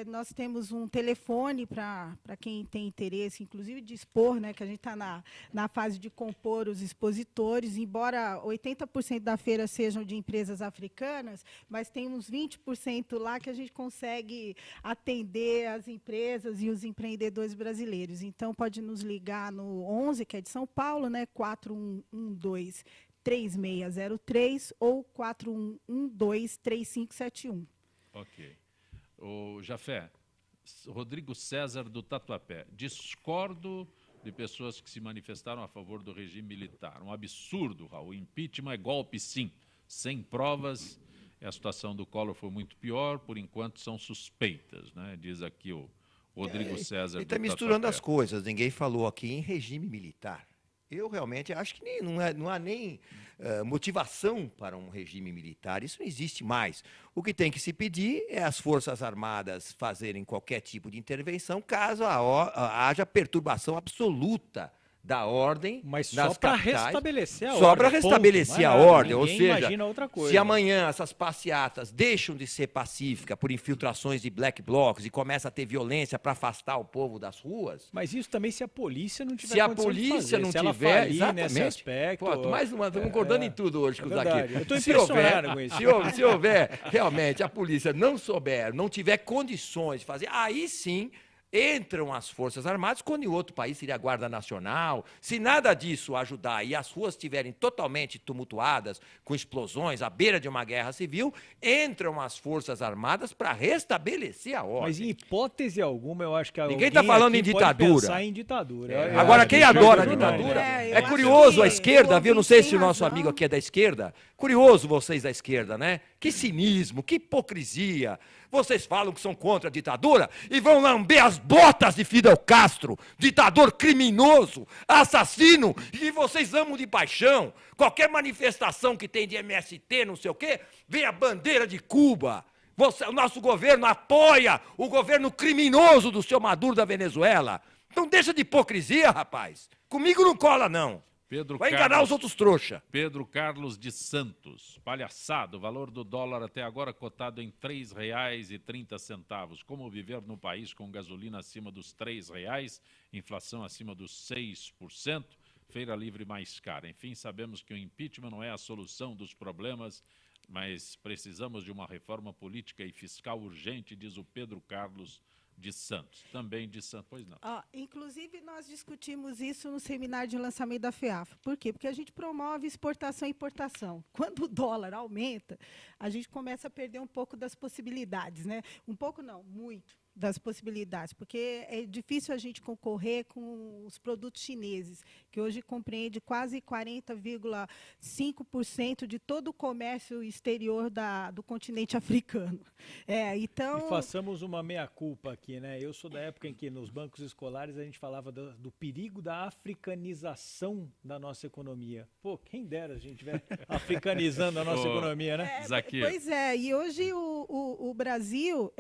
Nós temos um telefone para quem tem interesse, inclusive de expor, né, que a gente está na fase de compor os expositores, embora 80% da feira sejam de empresas africanas, mas tem uns 20% lá que a gente consegue atender as empresas e os empreendedores brasileiros. Então, pode nos ligar no 11, que é de São Paulo, né, 4112-3603 ou 4112-3571. Ok. O Jafé, Rodrigo César do Tatuapé, discordo de pessoas que se manifestaram a favor do regime militar. Um absurdo, Raul. Impeachment é golpe, sim. Sem provas, a situação do Collor foi muito pior, por enquanto são suspeitas, né? Diz aqui o Rodrigo César do Tatuapé. Ele está misturando as coisas, ninguém falou aqui em regime militar. Eu realmente acho que não há nem motivação para um regime militar. Isso não existe mais. O que tem que se pedir é as Forças Armadas fazerem qualquer tipo de intervenção caso haja perturbação absoluta da ordem. Mas só para restabelecer a ordem. Só para restabelecer a ordem. Ou seja, imagina outra coisa. Se amanhã essas passeatas deixam de ser pacíficas por infiltrações de black blocs e começa a ter violência para afastar o povo das ruas. Mas isso também se a polícia não tiver Se a polícia não tiver, nesse aspecto. Pô, mais uma vez, concordando em tudo hoje com isso aqui. Eu estou impressionado com isso. Se houver realmente a polícia não tiver condições de fazer, aí sim entram as Forças Armadas, quando em outro país seria a Guarda Nacional. Se nada disso ajudar e as ruas estiverem totalmente tumultuadas, com explosões, à beira de uma guerra civil, entram as Forças Armadas para restabelecer a ordem. Mas em hipótese alguma, eu acho que ninguém está falando em ditadura. Em ditadura. Agora, quem adora a ditadura? É curioso a esquerda, viu? Não sei se o nosso amigo aqui é da esquerda. Curioso vocês da esquerda, né? Que cinismo, que hipocrisia. Vocês falam que são contra a ditadura e vão lamber as botas de Fidel Castro, ditador criminoso, assassino, e vocês amam de paixão. Qualquer manifestação que tem de MST, não sei o quê, vem a bandeira de Cuba. O nosso governo apoia o governo criminoso do seu Maduro da Venezuela. Então deixa de hipocrisia, rapaz. Comigo não cola, não. Vai enganar os outros trouxa. Pedro Carlos de Santos. Palhaçada, o valor do dólar até agora cotado em R$ 3,30. Como viver no país com gasolina acima dos R$ 3,00, inflação acima dos 6%, feira livre mais cara. Enfim, sabemos que o impeachment não é a solução dos problemas, mas precisamos de uma reforma política e fiscal urgente, diz o Pedro Carlos de Santos. Também de Santos, pois não. Inclusive, nós discutimos isso no seminário de lançamento da FEAFRA. Por quê? Porque a gente promove exportação e importação. Quando o dólar aumenta, a gente começa a perder um pouco das possibilidades, né? Um pouco não, muito das possibilidades, porque é difícil a gente concorrer com os produtos chineses, que hoje compreende quase 40,5% de todo o comércio exterior do continente africano. Então... E façamos uma meia-culpa aqui, né? Eu sou da época em que nos bancos escolares a gente falava do perigo da africanização da nossa economia. Pô, quem dera a gente estiver africanizando a nossa economia, né? Pois é, e hoje o Brasil,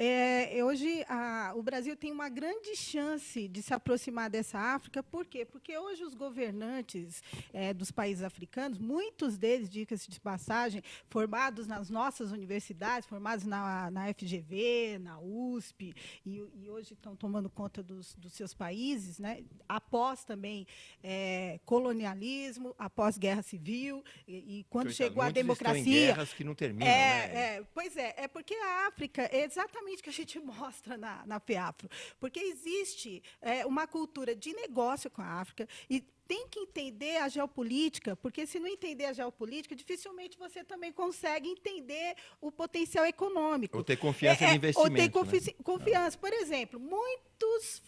o Brasil tem uma grande chance de se aproximar dessa África. Por quê? Porque hoje os governantes dos países africanos, muitos deles, diga-se de passagem, formados nas nossas universidades, formados na FGV, na USP, e hoje estão tomando conta dos seus países, né? Após também colonialismo, após guerra civil, e quando chegou a democracia... Estão em guerras que não terminam, né? Pois é porque a África é exatamente o que a gente mostra na FEAFRO, porque existe uma cultura de negócio com a África e tem que entender a geopolítica, porque se não entender a geopolítica, dificilmente você também consegue entender o potencial econômico. Ou ter confiança em investimento. Ou ter confiança. Por exemplo, muitos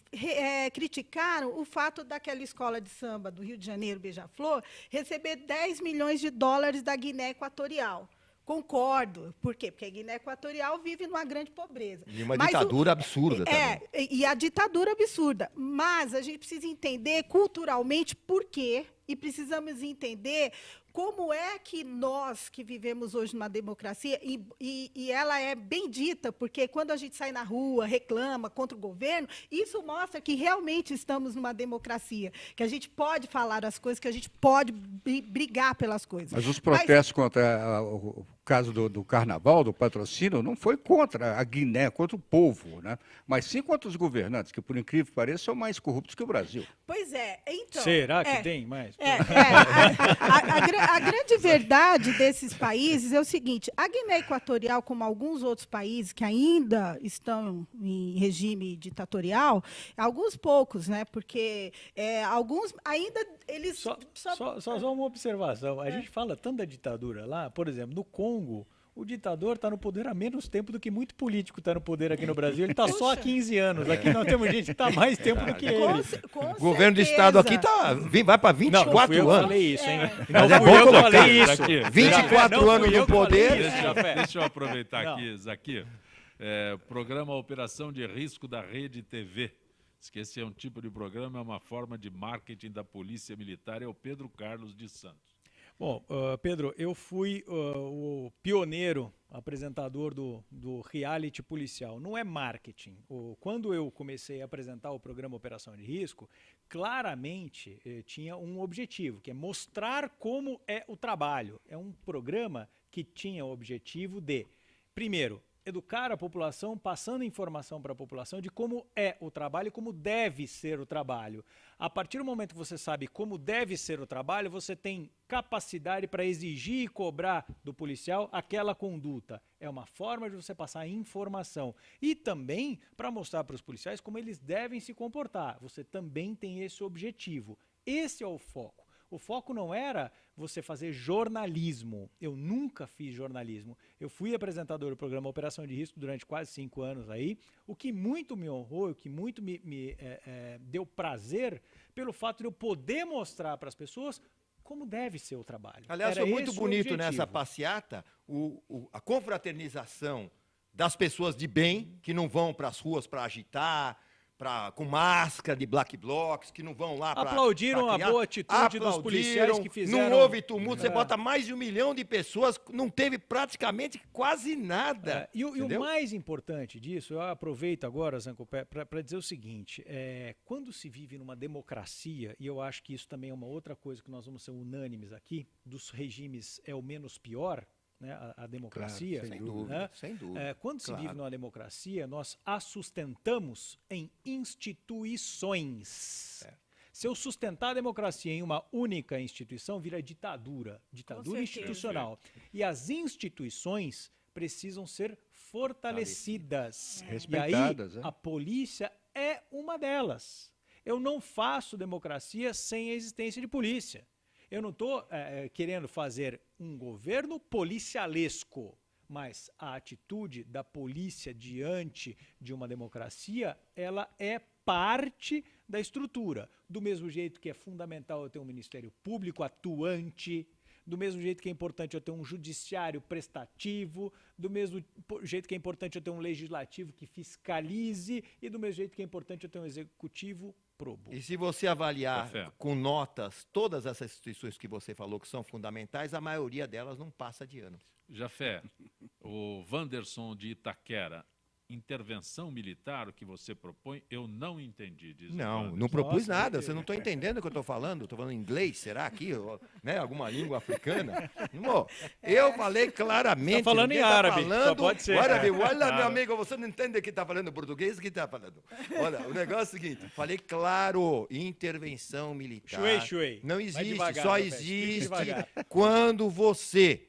criticaram o fato daquela escola de samba do Rio de Janeiro, Beija-Flor, receber 10 milhões de dólares da Guiné Equatorial. Concordo. Por quê? Porque a Guiné Equatorial vive numa grande pobreza. E uma ditadura absurda também. E a ditadura absurda. Mas a gente precisa entender culturalmente por quê, e precisamos entender como é que nós, que vivemos hoje numa democracia, e ela é bendita, porque quando a gente sai na rua, reclama contra o governo, isso mostra que realmente estamos numa democracia, que a gente pode falar as coisas, que a gente pode brigar pelas coisas. Mas os protestos contra o caso do carnaval, do patrocínio, não foi contra a Guiné, contra o povo, né? Mas sim contra os governantes, que, por incrível que pareça, são mais corruptos que o Brasil. Pois é, então... Será que tem mais? A grande verdade desses países é o seguinte: a Guiné Equatorial, como alguns outros países que ainda estão em regime ditatorial, alguns poucos, né? Porque alguns ainda eles só uma observação. A gente fala tanto da ditadura lá, por exemplo, no Congo. O ditador está no poder há menos tempo do que muito político está no poder aqui no Brasil. Ele está só há 15 anos. Aqui nós temos gente que está mais tempo do que ele. O governo do Estado aqui vai para 24 anos. Eu falei isso, hein? Mas é bom que eu falei isso. 24 anos no poder. Deixa eu aproveitar aqui, Zaqui. Programa Operação de Risco da Rede TV. Diz que esse é um tipo de programa, é uma forma de marketing da Polícia Militar. É o Pedro Carlos de Santos. Bom, Pedro, eu fui o pioneiro apresentador do reality policial. Não é marketing. Quando eu comecei a apresentar o programa Operação de Risco, claramente tinha um objetivo, que é mostrar como é o trabalho. É um programa que tinha o objetivo de, primeiro, educar a população, passando informação para a população de como é o trabalho e como deve ser o trabalho. A partir do momento que você sabe como deve ser o trabalho, você tem capacidade para exigir e cobrar do policial aquela conduta. É uma forma de você passar informação. E também para mostrar para os policiais como eles devem se comportar. Você também tem esse objetivo. Esse é o foco. O foco não era você fazer jornalismo. Eu nunca fiz jornalismo. Eu fui apresentador do programa Operação de Risco durante quase 5 anos aí, o que muito me honrou, o que muito me deu prazer pelo fato de eu poder mostrar para as pessoas como deve ser o trabalho. Aliás, foi muito bonito nessa passeata a confraternização das pessoas de bem, que não vão para as ruas para agitar, com máscara de black blocs, que não vão lá para... Aplaudiram a boa atitude dos policiais que fizeram... Não houve tumulto, você bota mais de 1 milhão de pessoas, não teve praticamente quase nada. E o mais importante disso, eu aproveito agora, Zancopé, para dizer o seguinte, quando se vive numa democracia, e eu acho que isso também é uma outra coisa que nós vamos ser unânimes aqui, dos regimes é o menos pior, né, a democracia. Claro, sem dúvida, né? Sem dúvida. Quando se vive numa democracia, nós a sustentamos em instituições. Se eu sustentar a democracia em uma única instituição, vira ditadura institucional. E as instituições precisam ser fortalecidas. Respeitadas. E aí, a polícia é uma delas. Eu não faço democracia sem a existência de polícia. Eu não estou querendo fazer um governo policialesco, mas a atitude da polícia diante de uma democracia, ela é parte da estrutura. Do mesmo jeito que é fundamental eu ter um Ministério Público atuante, do mesmo jeito que é importante eu ter um judiciário prestativo, do mesmo jeito que é importante eu ter um legislativo que fiscalize e do mesmo jeito que é importante eu ter um executivo probo. E se você avaliar com notas todas essas instituições que você falou que são fundamentais, a maioria delas não passa de ano. Jafé, o Wanderson de Itaquera, intervenção militar, o que você propõe, eu não entendi. Diz não propus nada, você não está entendendo o que eu estou falando? Estou falando inglês, será aqui? Né, alguma língua africana? Não, eu falei claramente. Está falando em árabe, só pode ser. Olha, meu amigo, você não entende que está falando português, que está falando. Olha, o negócio é o seguinte, falei claro, intervenção militar. Não existe, devagar, só existe quando você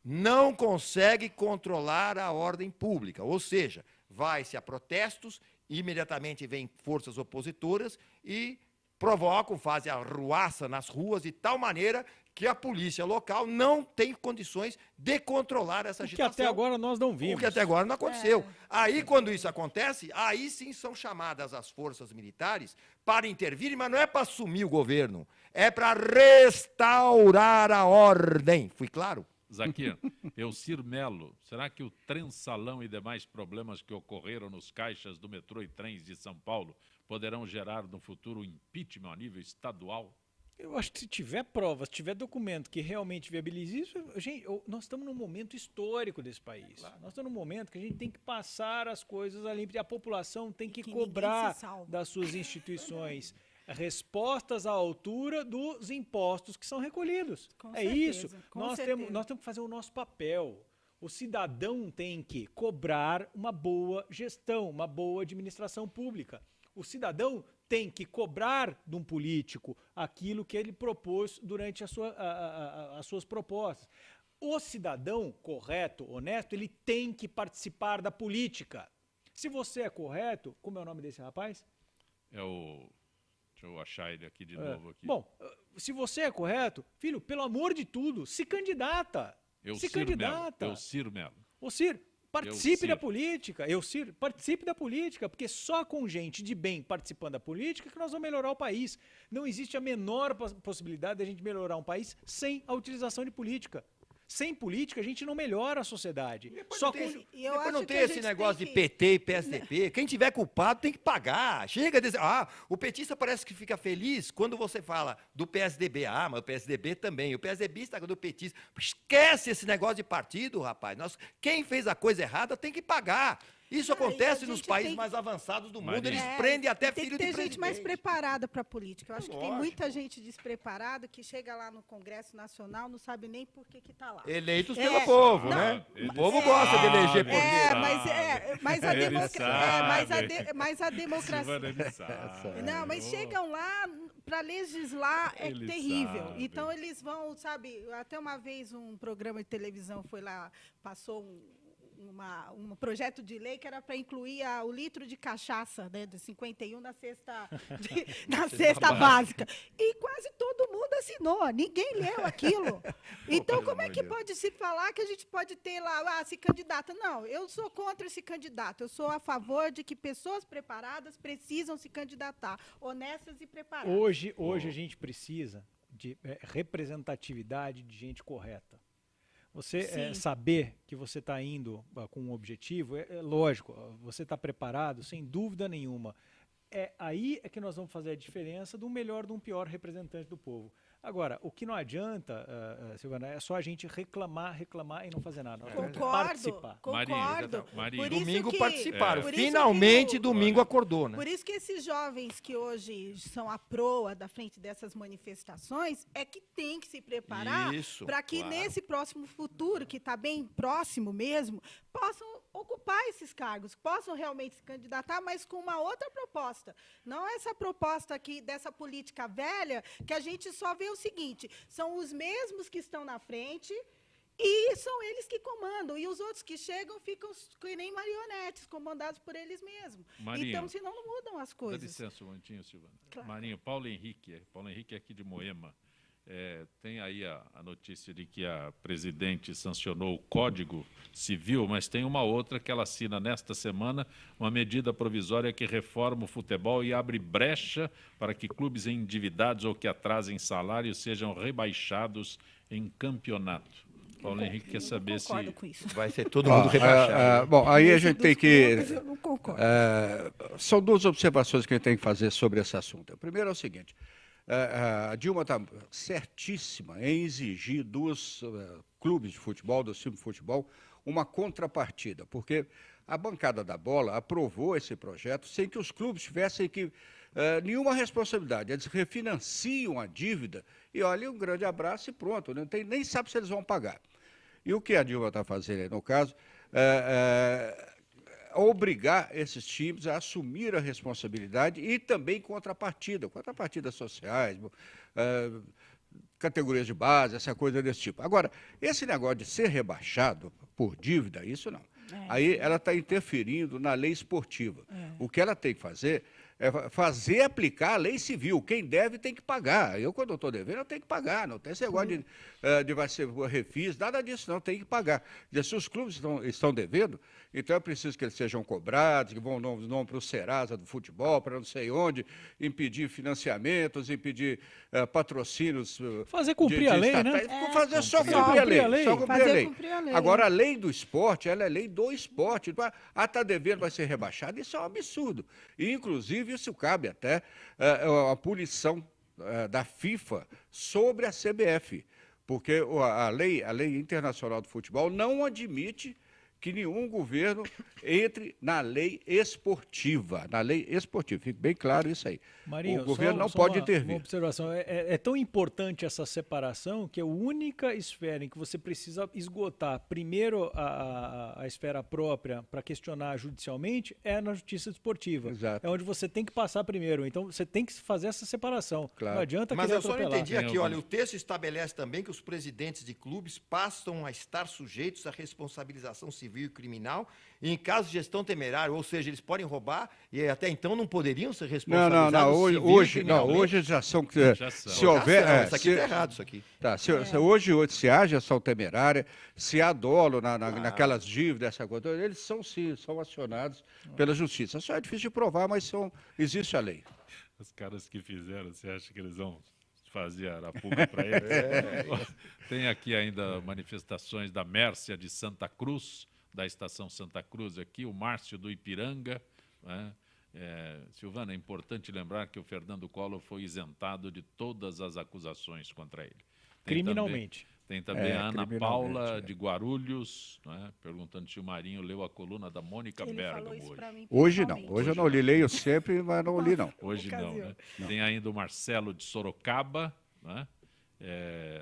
não consegue controlar a ordem pública, ou seja, vai-se a protestos, imediatamente vêm forças opositoras e provocam, fazem a arruaça nas ruas de tal maneira que a polícia local não tem condições de controlar essa agitação. O que até agora nós não vimos. O que até agora não aconteceu. Aí, quando isso acontece, aí sim são chamadas as forças militares para intervir, mas não é para assumir o governo, é para restaurar a ordem. Fui claro? Zaquir, Elcir Melo, será que o transalão e demais problemas que ocorreram nos caixas do metrô e trens de São Paulo poderão gerar no futuro impeachment a nível estadual? Eu acho que se tiver provas, tiver documento que realmente viabilize isso, gente, nós estamos num momento histórico desse país. Claro. Nós estamos num momento que a gente tem que passar as coisas a limpo, e a população tem que cobrar das suas instituições respostas à altura dos impostos que são recolhidos. Isso. Nós temos que fazer o nosso papel. O cidadão tem que cobrar uma boa gestão, uma boa administração pública. O cidadão tem que cobrar de um político aquilo que ele propôs durante as suas propostas. O cidadão correto, honesto, ele tem que participar da política. Se você é correto, como é o nome desse rapaz? Deixa eu achar ele aqui de novo. Aqui. Bom, se você é correto, filho, pelo amor de tudo, se candidata. Elcir Melo. Elcir, participe da política. Elcir, participe da política, porque só com gente de bem participando da política que nós vamos melhorar o país. Não existe a menor possibilidade de a gente melhorar um país sem a utilização de política. Sem política, a gente não melhora a sociedade. Depois não tem esse negócio de PT e PSDB. Quem tiver culpado tem que pagar. Chega a dizer, o petista parece que fica feliz quando você fala do PSDB. Mas o PSDB também. O PSDB está do petista. Esquece esse negócio de partido, rapaz. Quem fez a coisa errada tem que pagar. Isso acontece nos países mais avançados do mundo. Eles prendem até filho de presidente. Tem gente mais preparada para a política. Eu acho que tem muita gente despreparada que chega lá no Congresso Nacional, não sabe nem por que está lá. Eleitos pelo povo, né? O povo gosta de eleger por mas a democracia... Não, mas chegam lá para legislar é terrível. Então eles vão, sabe, até uma vez um programa de televisão foi lá, passou um projeto de lei que era para incluir o litro de cachaça, né, de 51 na cesta básica. E quase todo mundo assinou, ninguém leu aquilo. Então, como é que pode se falar que a gente pode ter lá, se candidata? Não, eu sou contra esse candidato. Eu sou a favor de que pessoas preparadas precisam se candidatar, honestas e preparadas. Hoje a gente precisa de representatividade de gente correta. Você saber que você está indo com um objetivo, é lógico, você está preparado, sem dúvida nenhuma. Aí é que nós vamos fazer a diferença do melhor de um pior representante do povo. Agora, o que não adianta, Silvana, é só a gente reclamar e não fazer nada. Nós temos que participar. Concordo. Maria. Domingo participaram. Finalmente, domingo acordou, né? Por isso que esses jovens que hoje são a proa da frente dessas manifestações é que tem que se preparar para que nesse próximo futuro, que está bem próximo mesmo, possam ocupar esses cargos, possam realmente se candidatar, mas com uma outra proposta. Não essa proposta aqui dessa política velha, que a gente só vê o seguinte, são os mesmos que estão na frente E são eles que comandam. E os outros que chegam ficam que nem marionetes, comandados por eles mesmos. Marinho, então, senão não mudam as coisas. Dá licença um momentinho, Silvana. Claro. Marinho, Paulo Henrique é aqui de Moema. Tem aí a notícia de que a presidente sancionou o Código Civil, mas tem uma outra que ela assina nesta semana, uma medida provisória que reforma o futebol e abre brecha para que clubes endividados ou que atrasem salários sejam rebaixados em campeonato. Paulo Henrique quer saber se com isso. Vai ser todo mundo rebaixado. Bom, aí a gente tem que... Eu não concordo. São duas observações que a gente tem que fazer sobre esse assunto. O primeiro é o seguinte, a Dilma está certíssima em exigir dos clubes de futebol, dos times de futebol, uma contrapartida, porque a bancada da bola aprovou esse projeto sem que os clubes tivessem nenhuma responsabilidade. Eles refinanciam a dívida e, olha, um grande abraço e pronto, nem sabe se eles vão pagar. E o que a Dilma está fazendo aí, no caso, obrigar esses times a assumir a responsabilidade e também contrapartidas sociais, categorias de base, essa coisa desse tipo. Agora, esse negócio de ser rebaixado por dívida, isso não. Aí ela está interferindo na lei esportiva. O que ela tem que fazer é fazer aplicar a lei civil. Quem deve tem que pagar. Eu, quando estou devendo, eu tenho que pagar. Não tem esse negócio de vai ser refis, nada disso, não. Tem que pagar. Se os clubes estão devendo, então é preciso que eles sejam cobrados, que vão para o Serasa do futebol, para não sei onde, impedir financiamentos, impedir patrocínios. Fazer cumprir a lei, né? Fazer só cumprir a lei. Só cumprir a lei. Cumprir a lei. Agora, a lei do esporte, ela é lei do esporte. Está devendo, vai ser rebaixado. Isso é um absurdo. E, inclusive, isso cabe até a punição da FIFA sobre a CBF, porque a lei internacional do futebol não admite que nenhum governo entre na lei esportiva. Na lei esportiva, fique bem claro isso aí. Marinho, o governo não pode intervir. Uma observação, é tão importante essa separação que a única esfera em que você precisa esgotar primeiro a esfera própria para questionar judicialmente é na justiça desportiva. Exato. É onde você tem que passar primeiro. Então você tem que fazer essa separação. Claro. Não adianta Mas querer eu só não atropelar. entendi aqui, olha, o texto estabelece também que os presidentes de clubes passam a estar sujeitos à responsabilização civil e criminal em caso de gestão temerária, ou seja, eles podem roubar e até então não poderiam ser responsabilizados. Não, hoje já são. Se houver. Isso aqui está errado, isso aqui. Tá, hoje, se há gestão temerária, se há dolo naquelas dívidas, essa coisa, eles são acionados pela justiça. Só é difícil de provar, mas existe a lei. Os caras que fizeram, você acha que eles vão fazer arapuca para eles? Tem aqui ainda manifestações da Mércia de Santa Cruz, da Estação Santa Cruz aqui, o Márcio do Ipiranga, né? Silvana, é importante lembrar que o Fernando Collor foi isentado de todas as acusações contra ele. Criminalmente. Tem também a Ana Paula de Guarulhos, né, perguntando se o Marinho leu a coluna da Mônica Bergamo hoje. Hoje eu não li, leio sempre, mas não li não. Hoje não, né? Tem ainda o Marcelo de Sorocaba, né?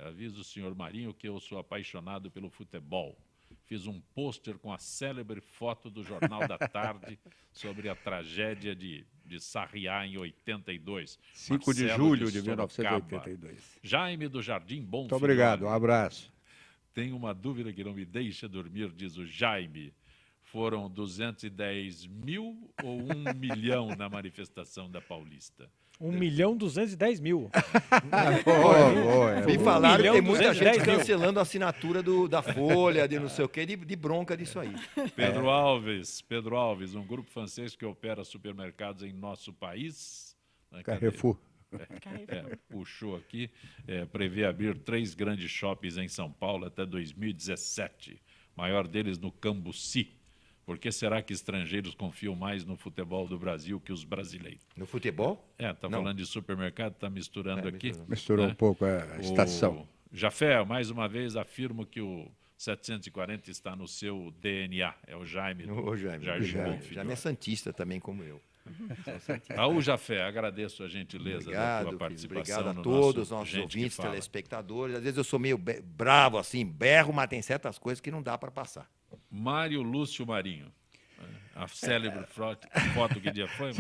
Aviso o senhor Marinho que eu sou apaixonado pelo futebol. Fiz um pôster com a célebre foto do Jornal da Tarde sobre a tragédia de Sarriá em 82. 5 de julho de 1982. Jaime do Jardim Bom Muito obrigado, um abraço. Tem uma dúvida que não me deixa dormir, diz o Jaime. Foram 210 mil ou 1 milhão na manifestação da Paulista? 1.210.000. Me falaram que tem muita gente cancelando a assinatura da Folha, de não sei o quê, de bronca disso aí. Pedro Alves, um grupo francês que opera supermercados em nosso país. Carrefour. Puxou aqui, prevê abrir 3 grandes shoppings em São Paulo até 2017. Maior deles no Cambuci. Por que será que estrangeiros confiam mais no futebol do Brasil que os brasileiros? No futebol? Está falando de supermercado, está misturando aqui. Misturou um pouco a estação. Jafé, mais uma vez, afirmo que o 740 está no seu DNA. É o Jaime. Jaime é santista também, como eu. Raul Jafé, agradeço a gentileza da tua participação. Obrigado a todos os nossos ouvintes, telespectadores. Às vezes eu sou meio bravo, assim, berro, mas tem certas coisas que não dá para passar. Mário Lúcio Marinho. A célebre foto, que dia foi?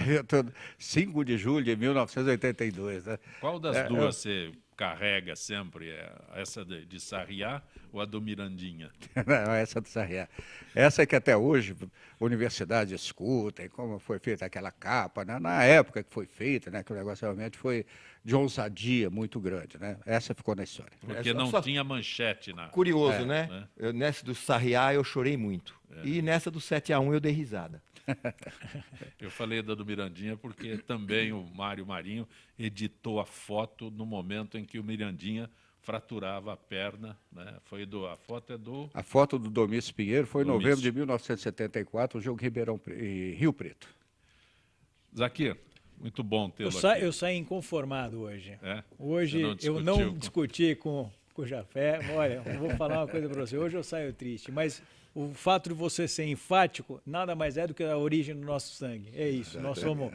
5 de julho de 1982. Né? Qual das duas você carrega sempre? Essa de Sarriá Ou a do Mirandinha? Não, essa do Sarriá. Essa é que até hoje universidades discutem como foi feita aquela capa, né? Na época que foi feita, né? Que o negócio realmente foi de ousadia muito grande, né? Essa ficou na história. Porque não tinha manchete na... Curioso, né? Nessa do Sarriá eu chorei muito. E nessa do 7-1 eu dei risada. Eu falei da do Mirandinha porque também o Mário Marinho editou a foto no momento em que o Mirandinha fraturava a perna, né? A foto do Domício Pinheiro foi em novembro de 1974, o jogo Rio Preto. Zaquir, muito bom tê-lo aqui. Eu saí inconformado hoje. É? Hoje eu não discuti com o Jafé. Olha, eu vou falar uma coisa para você. Hoje eu saio triste, mas o fato de você ser enfático nada mais é do que a origem do nosso sangue. É isso, nós somos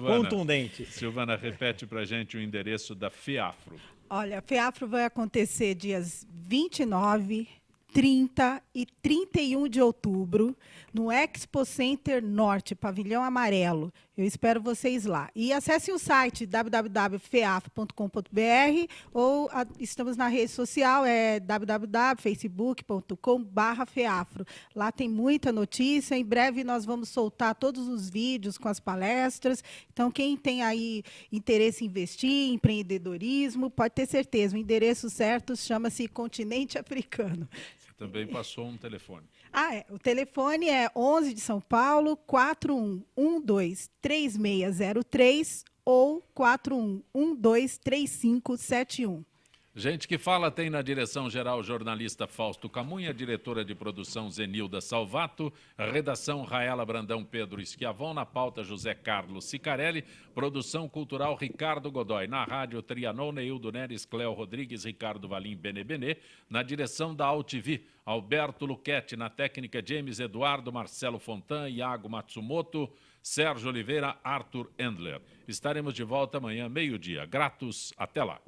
contundentes. Silvana, repete para a gente o endereço da FEAFRO. Olha, a FEAFRO vai acontecer dias 29, 30 e 31 de outubro, no Expo Center Norte, Pavilhão Amarelo. Eu espero vocês lá. E acessem o site www.feafro.com.br ou estamos na rede social, www.facebook.com/feafro. Lá tem muita notícia. Em breve nós vamos soltar todos os vídeos com as palestras. Então, quem tem aí interesse em investir, em empreendedorismo, pode ter certeza. O endereço certo chama-se Continente Africano. Também passou um telefone. O telefone é 11 de São Paulo, 4112-3603 ou 4112-3571. Gente que fala tem na direção-geral jornalista Fausto Camunha, diretora de produção Zenilda Salvato, redação Raela Brandão Pedro Schiavon, na pauta José Carlos Sicarelli, produção cultural Ricardo Godoy, na rádio Trianon, Neildo Neres, Cléo Rodrigues, Ricardo Valim, Benebenê, na direção da AltV, Alberto Luquete, na técnica James Eduardo, Marcelo Fontan, Iago Matsumoto, Sérgio Oliveira, Arthur Endler. Estaremos de volta amanhã, meio-dia. Gratos, até lá.